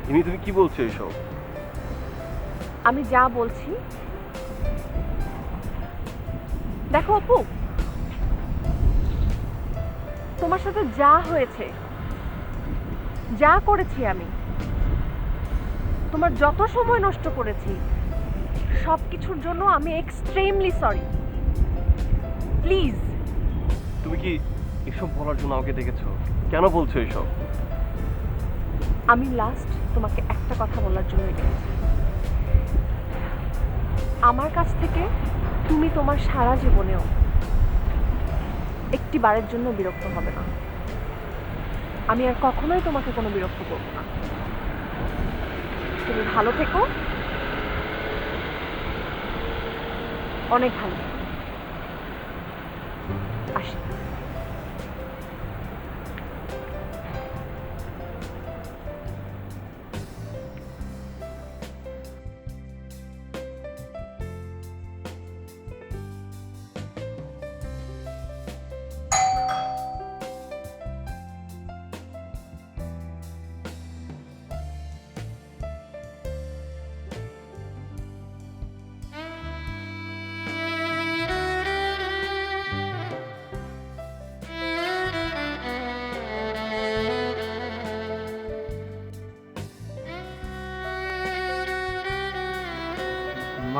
তুমি কি বলছো এইসব? আমি যা বলছি, দেখো অপু, তোমার সাথে যা হয়েছে, যা করেছি আমি, তোমার যত সময় নষ্ট করেছি, সব কিছুর জন্য আমি এক্সট্রিমলি সরি। প্লিজ। তুমি কি এসব বলার জন্য আমাকে ডেকেছো? কেন বলছো এসব? আমি লাস্ট তোমাকে একটা কথা বলার জন্য ডেকেছি। আমার কাছ থেকে তুমি তোমার সারা জীবনেও একটি বারের জন্য বিরক্ত হবে না। আমি আর কখনোই তোমাকে কোনো বিরক্ত করব না। তুমি ভালো থেকো, অনেক ভালো থেকো। আসি।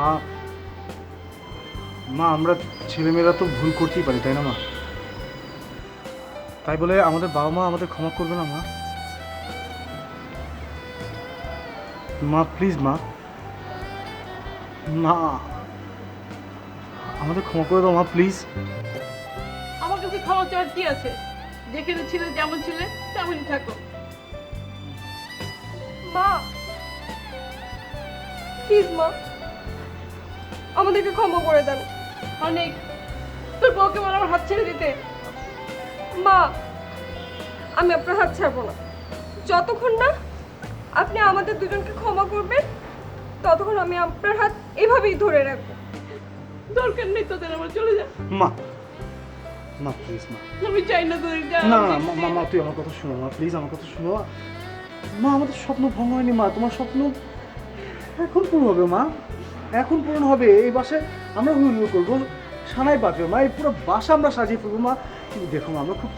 মা মা আমরা ছেলেমেয়েরা তো ভুল করতেই পারি, তাই না মা? তাই বলে আমাদের বাবা মা আমাদের ক্ষমা করবে না মা? মা প্লিজ মা, মা আমাদের ক্ষমা করে দাও মা প্লিজ। আমার কাছে ক্ষমা চাওয়ার কি আছে? যেখানে ছিলে যেমন ছিলে তেমনই থাকো। মা প্লিজ মা, আমাদেরকে ক্ষমা করে দেন। অনেক তোর বউকে বল আমার হাত ছেড়ে দিতে। মা আমি আপনার হাত ছাড়বো না, যতক্ষণ না আপনি আমাদের দুজনকে ক্ষমা করবেন ততক্ষণ আমি আপনার হাত এভাবেই ধরে রাখবো। দরকার নেই তোদের, আমার চলে যা। মা মা প্লিজ মা, আমি চাই না তোদের যা। না না মা, মা তুই আমার কথা শোনো মা প্লিজ, আমার কথা শোনো মা। আমাদের স্বপ্ন ভঙ্গ হয়নি মা, তোমার স্বপ্ন এখন পূরণ হবে মা, এখন পূরণ হবে। এই বাসায় আমরা হুলুল করবো, সানাই বাজবে মা, এই পুরো বাসা আমরা সাজিয়ে ফেলবো মা। তুমি দেখো মা, আমরা খুব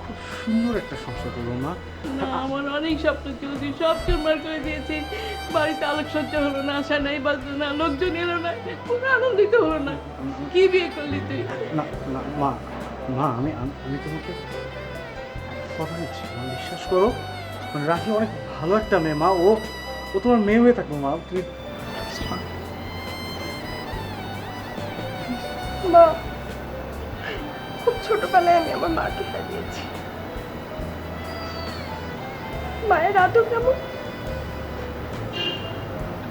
খুব সুন্দর একটা সংসার করবো মা। না, আমার অনেক স্বপ্ন ছিল, তুই সব চুরমার করে দিয়েছিস। বাড়িতে আলোকসজ্জা হলো না, সানাই বাজলো না, লোকজন এলো না, কোনো আনন্দিত হলো না। কি বিয়ে করলি তুই? না না মা, মা আমি আমি তোমাকে কথা দিচ্ছি মা, বিশ্বাস করো। মানে রাখি অনেক ভালো একটা মেয়ে মা, ও ও তোমার মেয়ে হয়ে থাকবো মা, তুমি মা খুব ছোটবেলায় আমি আমার মাকে হারিয়েছি। মায়ের আদর কেমন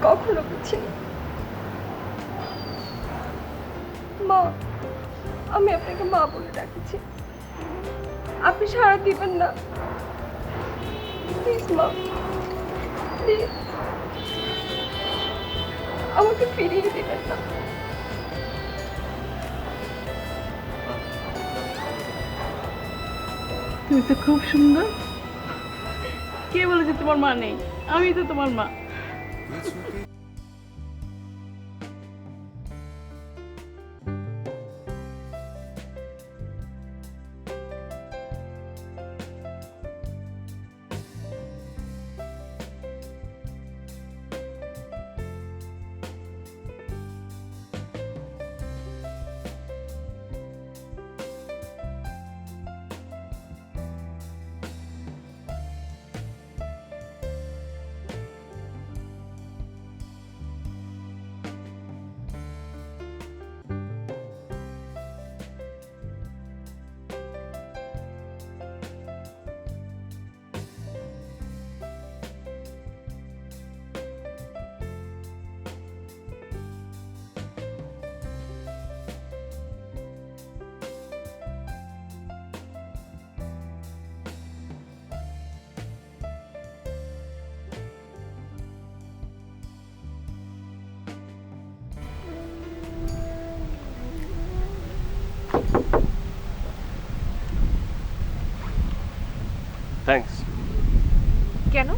কখনো বুঝিনি। মা আমি আপনাকে মা বলে ডাকছি, আপনি সাড়া দিবেন না প্লিজ মা, প্লিজ আমাকে ফিরিয়ে দিবেন না। তুই তো খুব সুন্দর। কে বলেছে তোমার মা নেই? আমি তো তোমার মা। থ্যাঙ্কস। কেন?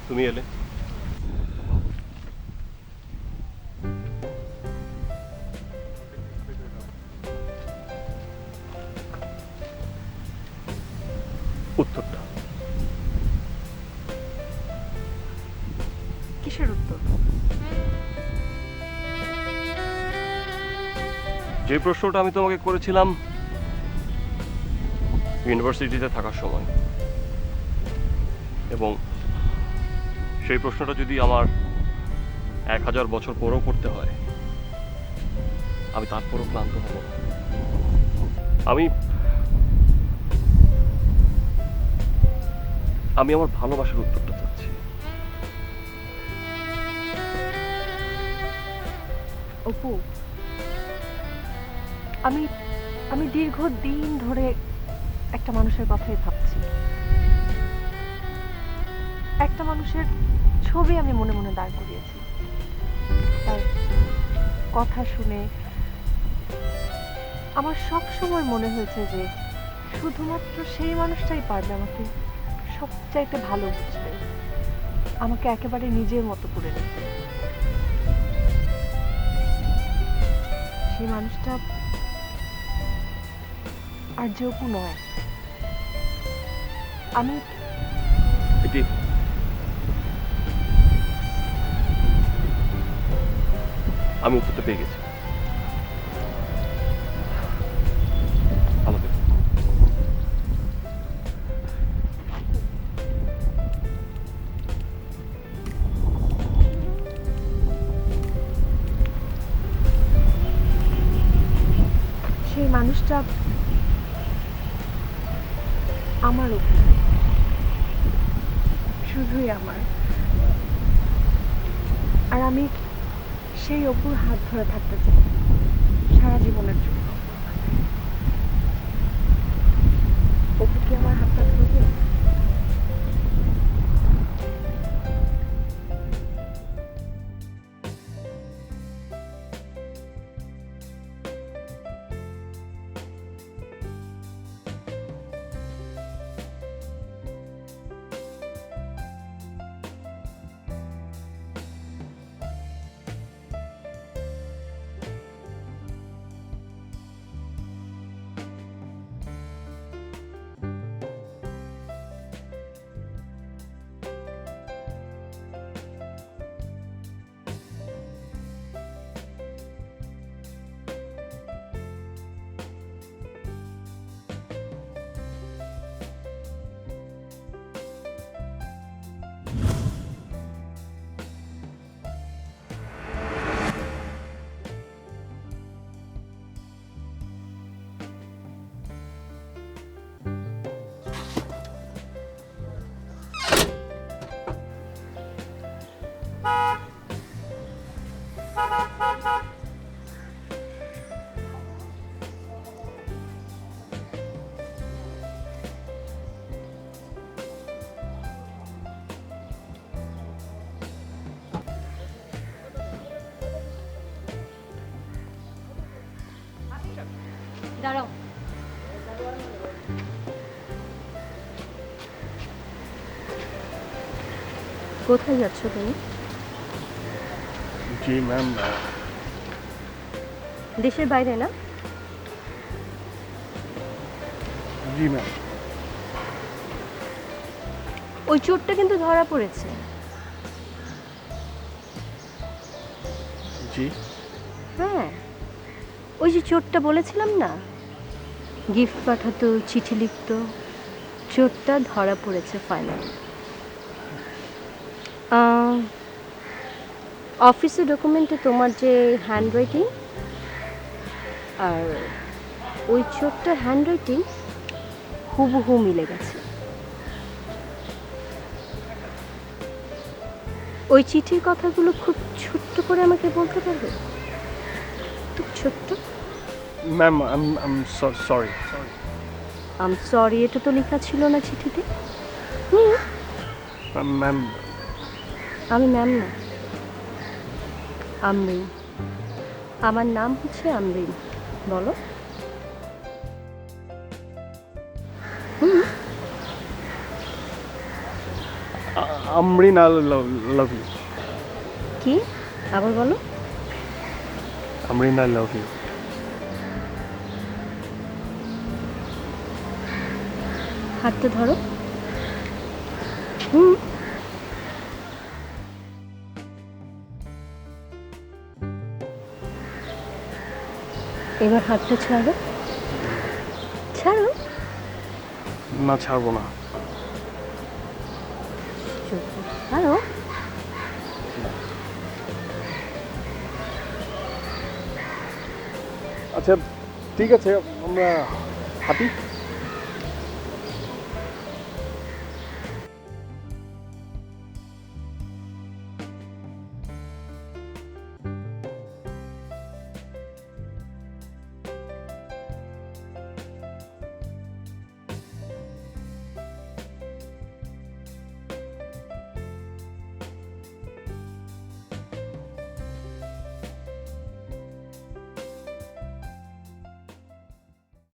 তুমি এলে। উত্তরটা কিসের উত্তর? যে প্রশ্নটা আমি তোমাকে করেছিলাম ইউনিভার্সিটিতে থাকার সময়, এবং সেই প্রশ্নটা যদি আমার 1000 বছর পরেও করতে হয় আমি তারপরও ক্লান্ত হব না। আমি আমি আমার ভালোবাসার উত্তরটা চাচ্ছি। অপু আমি আমি দীর্ঘদিন ধরে একটা মানুষের কথাই ভাবছি। একটা মানুষের ছবি আমি মনে মনে দাঁড় করিয়েছি। তার কথা শুনে আমার সব সময় মনে হয়েছে যে শুধুমাত্র সেই মানুষটাই পারবে আমাকে সবচাইতে ভালো বুঝতে, আমাকে একেবারে নিজের মতো করে নিতে। সেই মানুষটা আর যে অপু নয়। আমি আমি উত্তরটা পেয়ে গেছি। ভালো থেকো। সেই মানুষটা আমার উপর, শুধুই আমার। আর আমি সেই অপুর হাত ধরে থাকতে চাই সারা জীবনের জন্য। অপু কি আমার হাতটা ধরবে? দাঁড়াও। কোথায় যাচ্ছ তুমি? জি ম্যাম, দেশের বাইরে না? জি ম্যাম। ওই চোরটা কিন্তু ধরা পড়েছে। জি, হ্যাঁ, ওই যে চোরটা বলেছিলাম না, গিফট পাঠাতো, চিঠি লিখতো, চোরটা ধরা পড়েছে ফাইনালি। অফিসের ডকুমেন্টে তোমার যে হ্যান্ডরাইটিং আর ওই চোরটার হ্যান্ডরাইটিং হুবহু মিলে গেছে। ওই চিঠির কথাগুলো খুব ছোট্ট করে আমাকে বলতে পারবে? খুব ছোট্ট। ম্যাম আম সরি। আম সরি এটা তো লেখা ছিল না চিঠিতে। ম্যাম, আমি ম্যাম না, আমরিন। আমার নাম হচ্ছে আমরিন। বলো। Amreen, I love you. কি? আবার বলো। Amreen, I love you. হাতটা ধরো। এবার হাতটা ছাড়ো। ছাড়ো। না, ছাড়বো না। ছাড়ো। আচ্ছা ঠিক আছে, আমরা হাঁটি।